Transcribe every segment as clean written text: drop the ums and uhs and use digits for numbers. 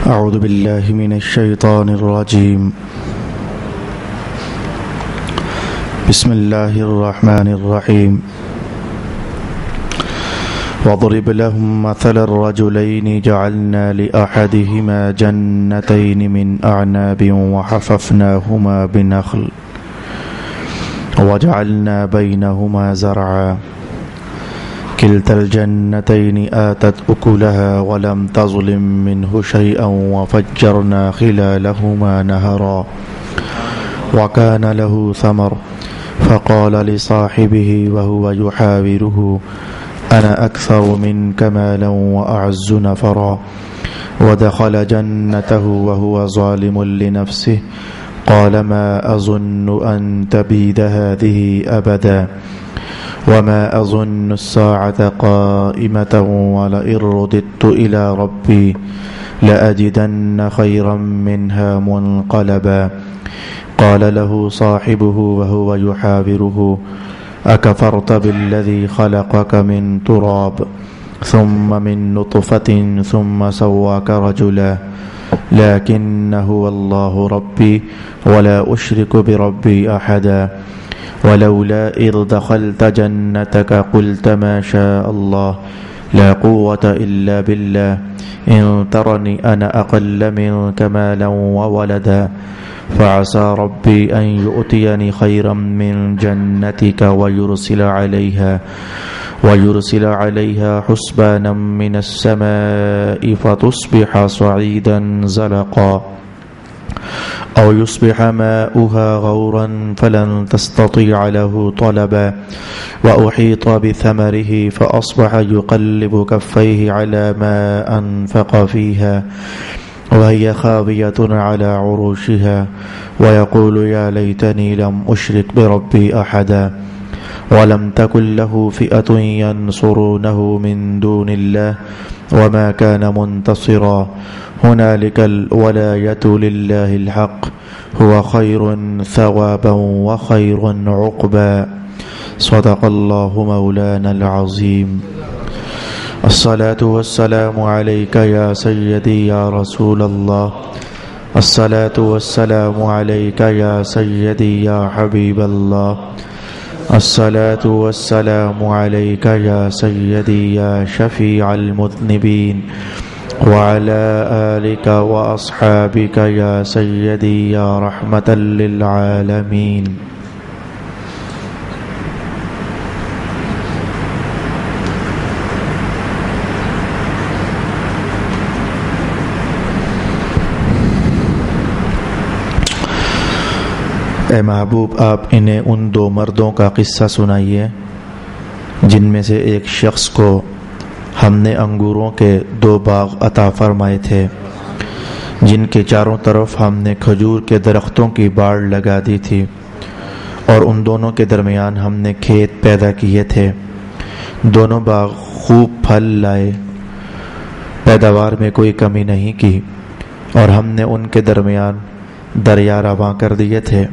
أعوذ بالله من الشيطان الرجيم. بسم الله الرحمن الرحيم. واضرب لهم مثل الرجلين جعلنا لأحدهما جنتين من أعناب وحففناهما بنخل وجعلنا بينهما زرعا كلتا الجنتين آتت أكلها ولم تظلم منه شيئا وفجرنا خلالهما نهرا وكان له ثمر فقال لصاحبه وهو يحاوره أنا أكثر منك مالا وأعز نفرا ودخل جنته وهو ظالم لنفسه قال ما أظن أن تبيد هذه أبدا وما أظن الساعة قائمة ولئن رددت إلى ربي لأجدن خيرا منها منقلبا قال له صاحبه وهو يحاوره أكفرت بالذي خلقك من تراب ثم من نطفة ثم سواك رجلا لكن هو الله ربي ولا أشرك بربي أحدا ولولا إذ دخلت جنتك قلت ما شاء الله لا قوة إلا بالله إن ترني أنا أقل منك مالا وولدا فعسى ربي أن يؤتيني خيرا من جنتك ويرسل عليها حسبانا من السماء فتصبح صعيدا زلقا أو يصبح ماؤها غورا فلن تستطيع له طلبا وأحيط بثمره فأصبح يقلب كفيه على ما أنفق فيها وهي خاوية على عروشها ويقول يا ليتني لم أشرك بربي أحدا ولم تكن له فئة ينصرونه من دون الله وما كان منتصرا هنالك الولاية لله الحق هو خير ثوابا وخير عقبا صدق الله مولانا العظيم. الصلاة والسلام عليك يا سيدي يا رسول الله الصلاة والسلام عليك يا سيدي يا حبيب الله الصلاة والسلام عليك يا سيدي يا شفيع المذنبين وعلى آلك وأصحابك يا سيدي يا رحمة للعالمين. اے محبوب آپ انہیں ان دو مردوں کا قصہ سنائیے جن میں سے ایک شخص کو ہم نے انگوروں کے 2 باغ عطا فرمائے تھے جن کے چاروں طرف ہم نے کھجور کے درختوں کی باڑ لگا دی تھی اور ان دونوں کے درمیان ہم نے کھیت پیدا کیے تھے. دونوں باغ خوب پھل لائے، پیداوار میں کوئی کمی نہیں کی اور ہم نے ان کے درمیان دریا رواں کر دیے تھے.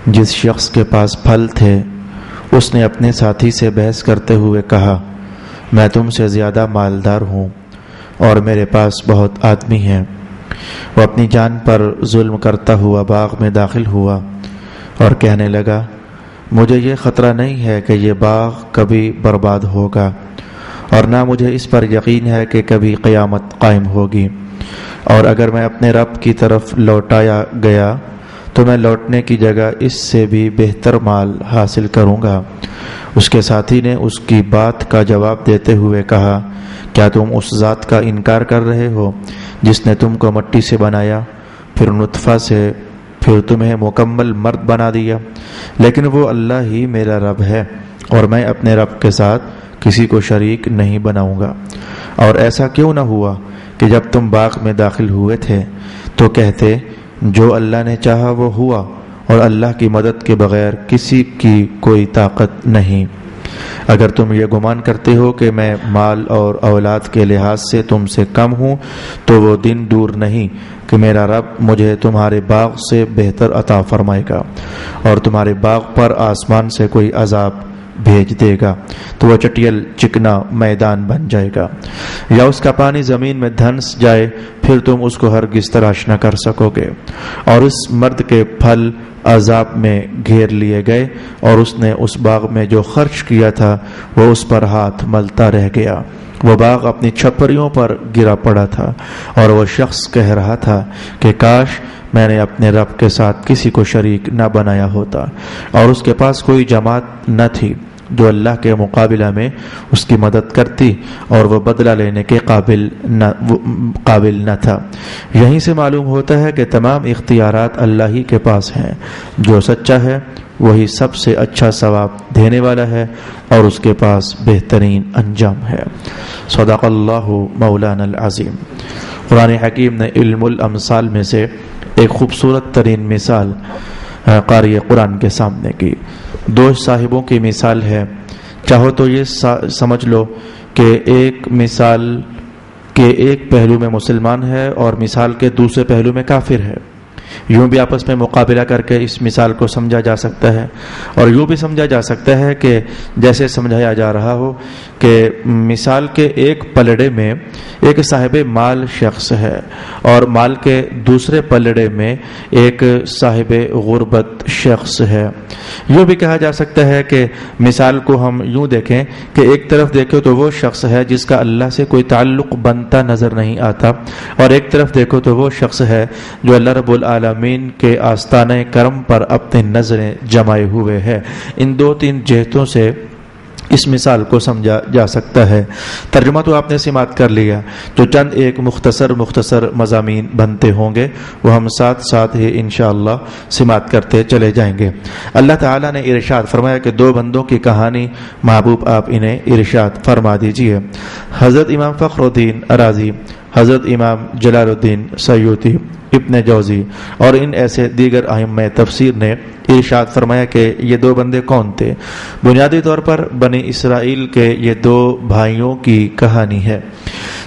جس شخص کے پاس پھل تھے اس نے اپنے ساتھی سے بحث کرتے ہوئے کہا میں تم سے زیادہ مالدار ہوں اور میرے پاس بہت آدمی ہیں. وہ اپنی جان پر ظلم کرتا ہوا باغ میں داخل ہوا اور کہنے لگا مجھے یہ خطرہ نہیں ہے کہ یہ باغ کبھی برباد ہوگا اور نہ مجھے اس پر یقین ہے کہ کبھی قیامت قائم ہوگی، اور اگر میں اپنے رب کی طرف لوٹایا گیا تو میں لوٹنے کی جگہ اس سے بھی بہتر مال حاصل کروں گا. اس کے ساتھی نے اس کی بات کا جواب دیتے ہوئے کہا کیا تم اس ذات کا انکار کر رہے ہو جس نے تم کو مٹی سے بنایا، پھر نطفہ سے، پھر تمہیں مکمل مرد بنا دیا؟ لیکن وہ اللہ ہی میرا رب ہے اور میں اپنے رب کے ساتھ کسی کو شریک نہیں بناؤں گا. اور ایسا کیوں نہ ہوا کہ جب تم باغ میں داخل ہوئے تھے تو کہتے جو اللہ نے چاہا وہ ہوا اور اللہ کی مدد کے بغیر کسی کی کوئی طاقت نہیں. اگر تم یہ گمان کرتے ہو کہ میں مال اور اولاد کے لحاظ سے تم سے کم ہوں تو وہ دن دور نہیں کہ میرا رب مجھے تمہارے باغ سے بہتر عطا فرمائے گا اور تمہارے باغ پر آسمان سے کوئی عذاب بھیج دے گا تو وہ چٹیل چکنا میدان بن جائے گا، یا اس کا پانی زمین میں دھنس جائے، پھر تم اس کو ہرگز تلاش نہ کر سکو گے۔ اور اس مرد کے پھل عذاب میں گھیر لیے گئے، اور اس نے اس باغ میں جو خرچ کیا تھا وہ اس پر ہاتھ ملتا رہ گیا۔ وہ باغ اپنی چھپریوں پر گرا پڑا تھا، اور وہ شخص کہہ رہا تھا کہ کاش میں نے اپنے رب کے ساتھ کسی کو شریک نہ بنایا ہوتا، اور اس کے پاس کوئی جماعت نہ تھی جو اللہ کے مقابلہ میں اس کی مدد کرتی، اور وہ بدلہ لینے کے قابل نہ تھا۔ یہیں سے معلوم ہوتا ہے کہ تمام اختیارات اللہ ہی کے پاس ہیں۔ جو سچا ہے وہی سب سے اچھا ثواب دینے والا ہے، اور اس کے پاس بہترین انجام ہے۔ صدق اللہ مولانا العظیم۔ قرآن حکیم نے علم الامثال میں سے ایک خوبصورت ترین مثال قاری قرآن کے سامنے کی۔ دو صاحبوں کی مثال ہے۔ چاہو تو یہ سمجھ لو کہ ایک مثال کے ایک پہلو میں مسلمان ہے اور مثال کے دوسرے پہلو میں کافر ہے۔ یوں بھی آپس میں مقابلہ کر کے اس مثال کو سمجھا جا سکتا ہے، اور یوں بھی سمجھا جا سکتا ہے کہ جیسے سمجھایا جا رہا ہو کہ مثال کے ایک پلڑے میں ایک صاحب مال شخص ہے، اور مال کے دوسرے پلڑے میں ایک صاحب غربت شخص ہے۔ یوں بھی کہا جا سکتا ہے کہ مثال کو ہم یوں دیکھیں کہ ایک طرف دیکھو تو وہ شخص ہے جس کا اللہ سے کوئی تعلق بنتا نظر نہیں آتا، اور ایک طرف دیکھو تو وہ شخص ہے جو اللہ رب العالمین کے آستانہ کرم پر اپنی نظریں جمائے ہوئے ہے۔ ان دو تین جہتوں سے اس مثال کو سمجھا جا سکتا ہے۔ ترجمہ تو آپ نے سماعت کر لیا، جو چند ایک مختصر مضامین بنتے ہوں گے وہ ہم ساتھ ساتھ ہی انشاءاللہ سماعت کرتے چلے جائیں گے۔ اللہ تعالیٰ نے ارشاد فرمایا کہ دو بندوں کی کہانی محبوب آپ انہیں ارشاد فرما دیجئے۔ حضرت امام فخر الدین رازی، حضرت امام جلال الدین سیوطی، ابن جوزی اور ان ایسے دیگر ائمہ تفسیر نے ارشاد فرمایا کہ یہ دو بندے کون تھے۔ بنیادی طور پر بنی اسرائیل کے یہ دو بھائیوں کی کہانی ہے۔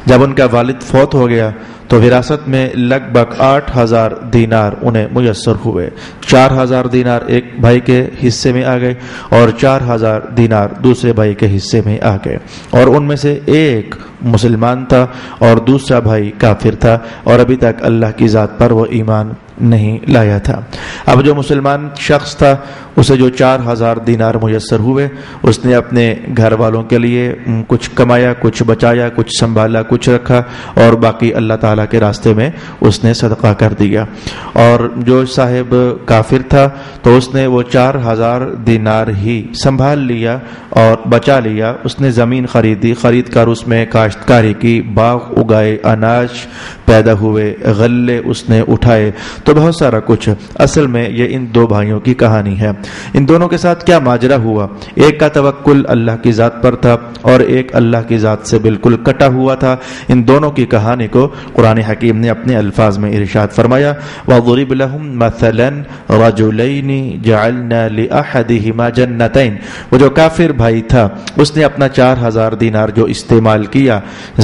جب ان کا والد فوت ہو گیا تو وراثت میں لگ بھگ 8,000 دینار انہیں میسر ہوئے۔ 4,000 دینار ایک بھائی کے حصے میں آ گئے اور 4,000 دینار دوسرے بھائی کے حصے میں آ گئے، اور ان میں سے ایک مسلمان تھا اور دوسرا بھائی کافر تھا، اور ابھی تک اللہ کی ذات پر وہ ایمان نہیں لایا تھا۔ اب جو مسلمان شخص تھا اسے جو 4,000 دینار میسر ہوئے، اس نے اپنے گھر والوں کے لیے کچھ کمایا، کچھ بچایا، کچھ سنبھالا، کچھ رکھا، اور باقی اللہ تعالیٰ کے راستے میں اس نے صدقہ کر دیا۔ اور جو صاحب کافر تھا تو اس نے وہ 4,000 دینار ہی سنبھال لیا اور بچا لیا۔ اس نے زمین خریدی، خرید کر اس میں کاشتکاری کی، باغ اگائے، اناج پیدا ہوئے، غلے اس نے اٹھائے، تو بہت سارا کچھ۔ اصل میں یہ ان دو بھائیوں کی کہانی ہے۔ ان دونوں کے ساتھ کیا ماجرا ہوا؟ ایک کا توکل اللہ کی ذات پر تھا اور ایک اللہ کی ذات سے بالکل کٹا ہوا تھا۔ ان دونوں کی کہانی کو قرآن حکیم نے اپنے الفاظ میں ارشاد فرمایا، وَضُرِبْ لَهُمْ مَثَلًا رَجُلَيْنِ جَعَلْنَا لِأَحَدِهِمَا جَنَّتَيْن۔ وہ جو کافر بھائی تھا اس نے اپنا 4,000 دینار جو استعمال کیا،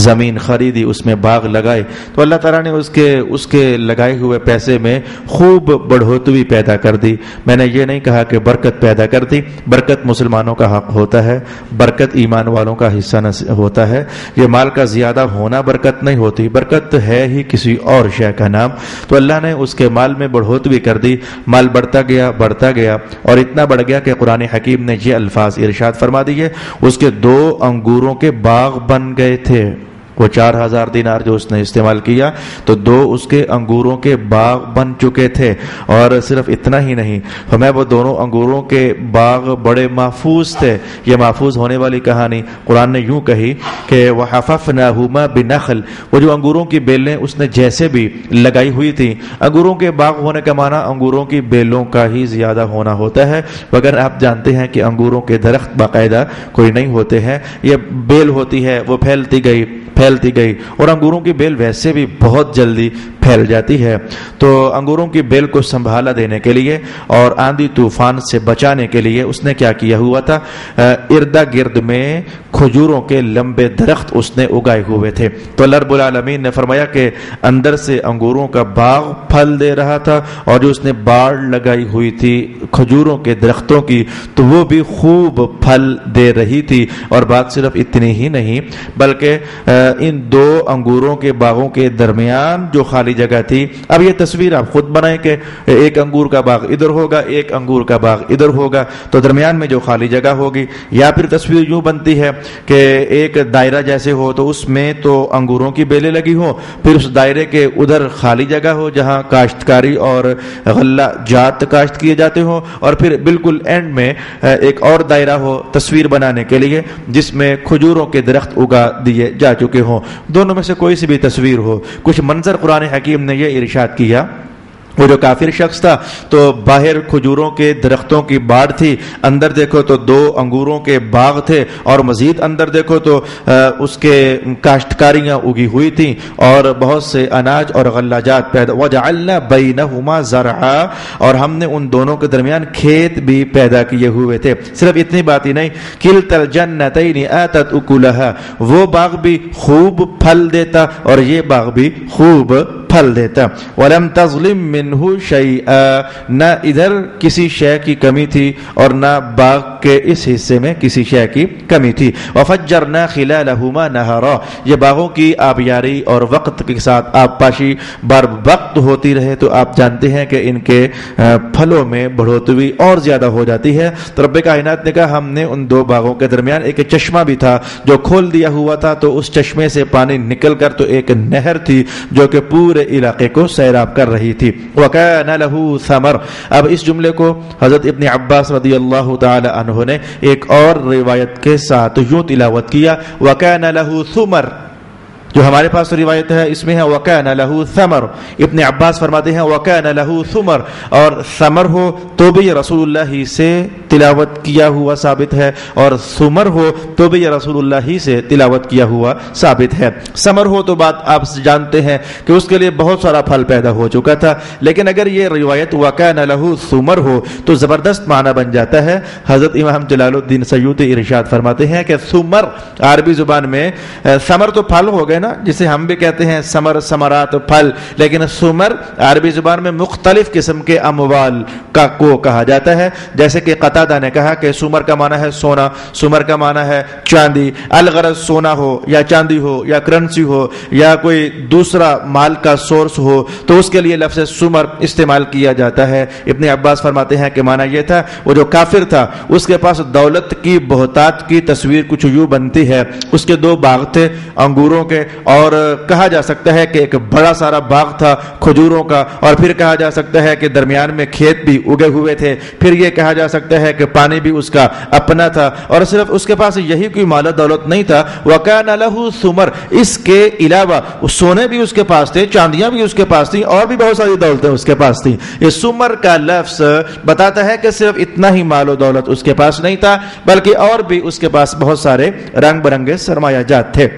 زمین خریدی، اس میں باغ لگائے، تو اللہ تعالیٰ نے اس کے لگائے ہوئے پیسے میں خوب بڑھوتری پیدا کر دی۔ میں نے یہ نہیں کہا کہ برکت پیدا کر دی، برکت مسلمانوں کا حق ہوتا ہے، برکت ایمان والوں کا حصہ ہوتا ہے۔ یہ مال کا زیادہ ہونا برکت نہیں ہوتی، برکت ہے ہی کسی اور شے کا نام۔ تو اللہ نے اس کے مال میں بڑھوتری کر دی، مال بڑھتا گیا اور اتنا بڑھ گیا کہ قرآن حکیم نے یہ الفاظ ارشاد فرما دیے، اس کے 2 انگوروں کے باغ بن گئے تھے۔ وہ 4,000 دینار جو اس نے استعمال کیا تو 2 اس کے انگوروں کے باغ بن چکے تھے، اور صرف اتنا ہی نہیں، ہمیں وہ دونوں انگوروں کے باغ بڑے محفوظ تھے۔ یہ محفوظ ہونے والی کہانی قرآن نے یوں کہی کہ وَحَفَفْنَاهُمَا بِنَخْلٍ، وہ جو انگوروں کی بیلیں اس نے جیسے بھی لگائی ہوئی تھی، انگوروں کے باغ ہونے کا معنی انگوروں کی بیلوں کا ہی زیادہ ہونا ہوتا ہے، مگر آپ جانتے ہیں کہ انگوروں کے درخت باقاعدہ کوئی نہیں ہوتے ہیں، یہ بیل ہوتی ہے، وہ پھیلتی گئی اور انگوروں کی بیل ویسے بھی بہت جلدی پھیل جاتی ہے۔ تو انگوروں کی بیل کو سنبھالا دینے کے لیے اور آندھی طوفان سے بچانے کے لیے اس نے کیا کیا ہوا تھا، اردا گرد میں کھجوروں کے لمبے درخت اس نے اگائے ہوئے تھے۔ تو اللہ رب العالمین نے فرمایا کہ اندر سے انگوروں کا باغ پھل دے رہا تھا، اور جو اس نے باڑ لگائی ہوئی تھی کھجوروں کے درختوں کی تو وہ بھی خوب پھل دے رہی تھی۔ اور بات صرف اتنی ہی نہیں بلکہ ان دو انگوروں کے باغوں کے درمیان جو خالی جگہ تھی، اب یہ تصویر آپ خود بنائیں کہ ایک انگور کا باغ ادھر ہوگا، ایک انگور کا باغ ادھر ہوگا، تو درمیان میں جو خالی جگہ ہوگی، یا پھر تصویر یوں بنتی ہے کہ ایک دائرہ جیسے ہو تو اس میں تو انگوروں کی بیلیں لگی ہوں، پھر اس دائرے کے ادھر خالی جگہ ہو جہاں کاشتکاری اور غلہ جات کاشت کیے جاتے ہوں، اور پھر بالکل اینڈ میں ایک اور دائرہ ہو تصویر بنانے کے لیے جس میں کھجوروں کے درخت اگا دیے جا چکے ہوں۔ دونوں میں سے کوئی سی بھی تصویر ہو، کچھ منظر قرآن حکیم نے یہ ارشاد کیا، وہ جو کافر شخص تھا تو باہر کھجوروں کے درختوں کی باڑ تھی، اندر دیکھو تو دو انگوروں کے باغ تھے، اور مزید اندر دیکھو تو اس کے کاشتکاریاں اگی ہوئی تھیں اور بہت سے اناج اور غلہ-جات پیدا۔ وَجَعَلْنَا بَيْنَهُمَا زَرْعًا، اور ہم نے ان دونوں کے درمیان کھیت بھی پیدا کیے ہوئے تھے۔ صرف اتنی بات ہی نہیں، كِلْتَا الْجَنَّتَيْنِ آتَتْ أُكُلَهَا، وہ باغ بھی خوب پھل دیتا اور یہ باغ بھی خوب پھل دیتا۔ وَلَمْ تَظْلِمْ مِنْهُ شَيْئًا، نہ ادھر کسی شے کی کمی تھی اور نہ باغ کے اس حصے میں کسی شے کی کمی تھی۔ وَفَجَّرْنَا خِلَالَهُمَا نَهَرًا، یہ باغوں کی آبیاری اور وقت کے ساتھ آبپاشی بر وقت ہوتی رہے تو آپ جانتے ہیں کہ ان کے پھلوں میں بڑھوتری اور زیادہ ہو جاتی ہے۔ تو رب کائنات نے کہا ہم نے ان دو باغوں کے درمیان ایک چشمہ بھی تھا جو کھول دیا ہوا تھا، تو اس چشمے سے پانی نکل کر تو ایک نہر تھی جو کہ پورے علاقے کو سیراب کر رہی تھی۔ وَكَانَ لَهُ ثَمَرٌ، اب اس جملے کو حضرت ابن عباس رضی اللہ تعالی عنہ نے ایک اور روایت کے ساتھ یوں تلاوت کیا، وَكَانَ لَهُ ثُمَرٌ، جو ہمارے پاس روایت ہے اس میں ہے وَكَانَ لَهُ ثَمَرٌ، ابن عباس فرماتے ہیں وَكَانَ لَهُ ثُمَرٌ، اور ثمر ہو تو بھی یہ رسول اللہ ہی سے تلاوت کیا ہوا ثابت ہے، اور ثمر ہو تو بھی یہ رسول اللہ ہی سے تلاوت کیا ہوا ثابت ہے۔ ثمر ہو تو بات آپ جانتے ہیں کہ اس کے لیے بہت سارا پھل پیدا ہو چکا تھا، لیکن اگر یہ روایت وَكَانَ لَهُ ثُمَرٌ ہو تو زبردست معنی بن جاتا ہے۔ حضرت امام جلال الدین سیوطی ارشاد فرماتے ہیں کہ ثمر عربی زبان میں ثمر تو پھل ہو گئے نا، جسے ہم بھی کہتے ہیں ثمر ثمرات پھل، لیکن ثمر عربی زبان میں مختلف قسم کے اموال کو کہا جاتا ہے، جیسے کہ قتادہ نے کہا کہ ثمر کا معنی ہے سونا، ثمر کا معنی ہے چاندی، الغرض سونا ہو یا چاندی ہو یا کرنسی ہو یا کوئی دوسرا مال کا سورس ہو تو اس کے لیے لفظ ثمر استعمال کیا جاتا ہے۔ ابن عباس فرماتے ہیں کہ معنی یہ تھا وہ جو کافر تھا اس کے پاس دولت کی بہتات کی تصویر کچھ یوں بنتی ہے، اس کے دو باغ تھے انگوروں کے، اور کہا جا سکتا ہے کہ ایک بڑا سارا باغ تھا کھجوروں کا، اور پھر کہا جا سکتا ہے کہ درمیان میں کھیت بھی اگے ہوئے تھے، پھر یہ کہا جا سکتا ہے کہ پانی بھی اس کا اپنا تھا، اور صرف اس کے پاس یہی کوئی مال و دولت نہیں تھا، وَكَانَ لَهُ ثُمَرٌ، اس کے علاوہ سونے بھی اس کے پاس تھے، چاندیاں بھی اس کے پاس تھیں، اور بھی بہت ساری دولتیں اس کے پاس تھیں۔ یہ ثمر کا لفظ بتاتا ہے کہ صرف اتنا ہی مال و دولت اس کے پاس نہیں تھا بلکہ اور بھی اس کے پاس بہت سارے رنگ برنگے سرمایہ جات تھے۔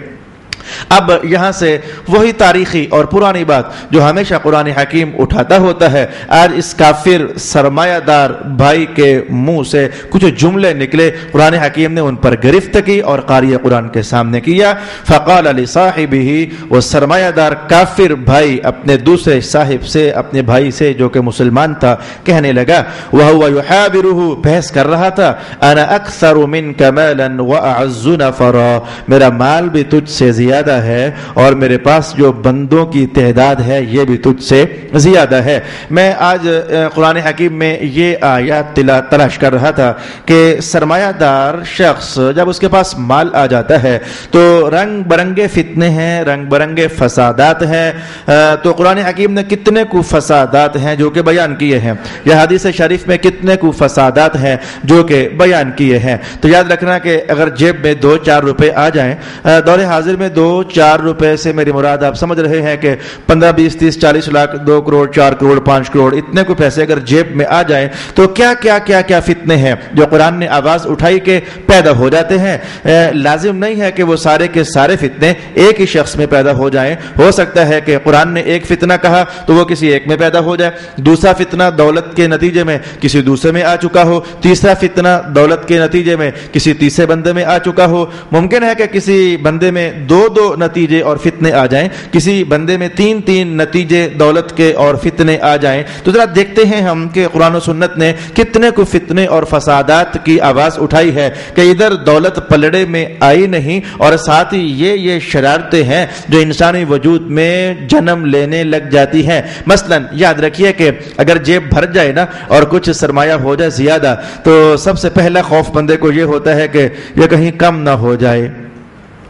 اب یہاں سے وہی تاریخی اور پرانی بات جو ہمیشہ قرآن حکیم اٹھاتا ہوتا ہے، آج اس کافر سرمایہ دار بھائی کے منہ سے کچھ جملے نکلے، قرآن حکیم نے ان پر گرفت کی اور قاری قرآن کے سامنے کیا۔ فقال لصاحبہ، وہ سرمایہ دار کافر بھائی اپنے دوسرے صاحب سے، اپنے بھائی سے جو کہ مسلمان تھا، کہنے لگا، وہو یحابرہ، بحث کر رہا تھا، انا اکثر منک مالا واعز نفرا، میرا مال بھی تجھ سے زیادہ ہے اور میرے پاس جو بندوں کی تعداد ہے یہ بھی تجھ سے زیادہ ہے۔ میں آج قرآن حکیم میں یہ آیات تلاش کر رہا تھا کہ سرمایہ دار شخص جب اس کے پاس مال آ جاتا ہے تو رنگ برنگے فتنے ہیں، رنگ برنگے فسادات ہیں، تو قرآن حکیم نے کتنے کو فسادات ہیں جو کہ بیان کیے ہیں، یا حدیث شریف میں کتنے کو فسادات ہیں جو کہ بیان کیے ہیں۔ تو یاد رکھنا کہ اگر جیب میں 2-4 روپے آ جائیں، دور حاضر میں 2 4 روپے سے میری مراد آپ سمجھ رہے ہیں کہ 15 20 30 40 لاکھ 2 کروڑ 4 کروڑ 5 کروڑ اتنے کو پیسے اگر جیب میں آ جائیں تو کیا کیا کیا کیا فتنے ہیں جو قرآن نے آواز اٹھائی کہ پیدا ہو جاتے ہیں. لازم نہیں ہے کہ وہ سارے کے سارے فتنے ایک ہی شخص میں پیدا ہو جائیں. ہو سکتا ہے کہ قرآن نے ایک فتنہ کہا تو وہ کسی ایک میں پیدا ہو جائے, دوسرا فتنہ دولت کے نتیجے میں کسی دوسرے میں آ چکا ہو, تیسرا فتنہ دولت کے نتیجے میں کسی تیسرے بندے میں آ چکا ہو. ممکن ہے کہ کسی بندے میں 2 نتیجے اور فتنے آ جائیں, کسی بندے میں 3 نتیجے دولت کے اور فتنے آ جائیں. تو ذرا دیکھتے ہیں ہم کہ قرآن و سنت نے کتنے کو فتنے اور فسادات کی آواز اٹھائی ہے کہ ادھر دولت پلڑے میں آئی نہیں, اور ساتھ ہی یہ شرارتیں ہیں جو انسانی وجود میں جنم لینے لگ جاتی ہیں. مثلا یاد رکھیے کہ اگر جیب بھر جائے نا اور کچھ سرمایہ ہو جائے زیادہ تو سب سے پہلا خوف بندے کو یہ ہوتا ہے کہ یہ کہیں کم نہ ہو جائے,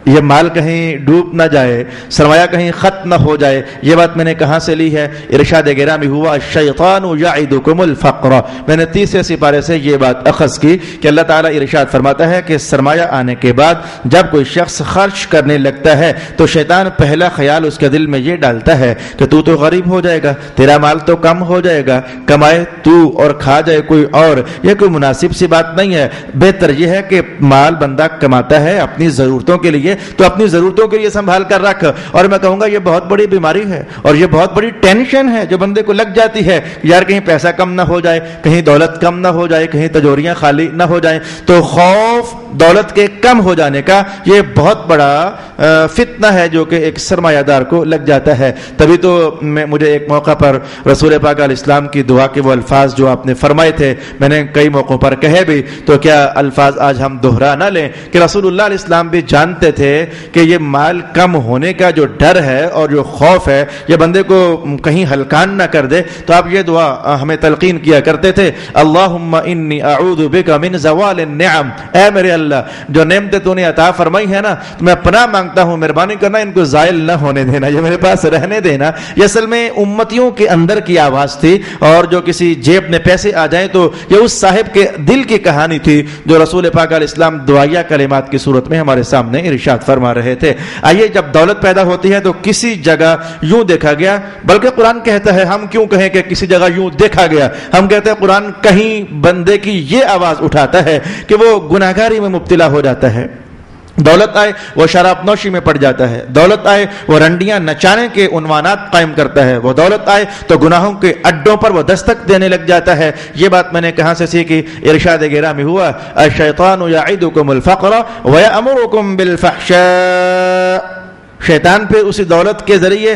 یہ مال کہیں ڈوب نہ جائے, سرمایہ کہیں ختم نہ ہو جائے. یہ بات میں نے کہاں سے لی ہے؟ ارشاد گرامی ہوا الشیطان یعدکم الفقر. میں نے 30 سپارے سے یہ بات اخذ کی کہ اللہ تعالیٰ ارشاد فرماتا ہے کہ سرمایہ آنے کے بعد جب کوئی شخص خرچ کرنے لگتا ہے تو شیطان پہلا خیال اس کے دل میں یہ ڈالتا ہے کہ تو غریب ہو جائے گا, تیرا مال تو کم ہو جائے گا, کمائے تو اور کھا جائے کوئی اور. یہ کوئی مناسب سی بات نہیں ہے. بہتر یہ ہے کہ مال بندہ کماتا ہے اپنی ضرورتوں کے لیے تو اپنی ضرورتوں کے لیے سنبھال کر رکھ. اور میں کہوں گا یہ بہت بڑی بیماری ہے اور یہ بہت بڑی ٹینشن ہے جو بندے کو لگ جاتی ہے, یار کہیں پیسہ کم نہ ہو جائے, کہیں دولت کم نہ ہو جائے, کہیں تجوریاں خالی نہ ہو جائیں. تو خوف دولت کے کم ہو جانے کا یہ بہت بڑا فتنہ ہے جو کہ ایک سرمایہ دار کو لگ جاتا ہے. تبھی تو مجھے ایک موقع پر رسول پاک علیہ السلام کی دعا کے وہ الفاظ جو آپ نے فرمائے تھے میں نے کئی موقعوں پر کہے بھی, تو کیا الفاظ آج ہم دہرا نہ لیں کہ رسول اللہ علیہ السلام بھی جانتے تھے کہ یہ مال کم ہونے کا جو ڈر ہے اور جو خوف ہے یہ بندے کو کہیں ہلکان نہ کر دے. تو آپ یہ دعا ہمیں تلقین کیا کرتے تھے, اللہم انی اعوذ بک من زوال النعم. اے میرے اللہ جو نعمتیں تو نے عطا فرمائی ہے نا تو میں پناہ مانگتا ہوں, مہربانی کرنا ان کو زائل نہ ہونے دینا, یہ میرے پاس رہنے دینا. یہ اصل میں امتیوں کے اندر کی آواز تھی, اور جو کسی جیب میں پیسے آ جائیں تو یہ اس صاحب کے دل کی کہانی تھی جو رسول پاک علیہ السلام دعائیہ کلمات کی صورت میں ہمارے سامنے ارشاد فرما رہے تھے. آئیے جب دولت پیدا ہوتی ہے تو کسی جگہ یوں دیکھا گیا, بلکہ قرآن کہتا ہے, ہم کیوں کہیں کہ کسی جگہ یوں دیکھا گیا, ہم کہتے ہیں قرآن کہیں بندے کی یہ آواز اٹھاتا ہے کہ وہ گناہگاری میں مبتلا ہو جاتا ہے. دولت آئے وہ شراب نوشی میں پڑ جاتا ہے, دولت آئے وہ رنڈیاں نچانے کے عنوانات قائم کرتا ہے, وہ دولت آئے تو گناہوں کے اڈوں پر وہ دستک دینے لگ جاتا ہے. یہ بات میں نے کہاں سے سیکھی؟ ارشاد گرامی ہوا الشیطان یعدکم الفقر ویأمرکم بالفحشاء. شیطان پہ اسی دولت کے ذریعے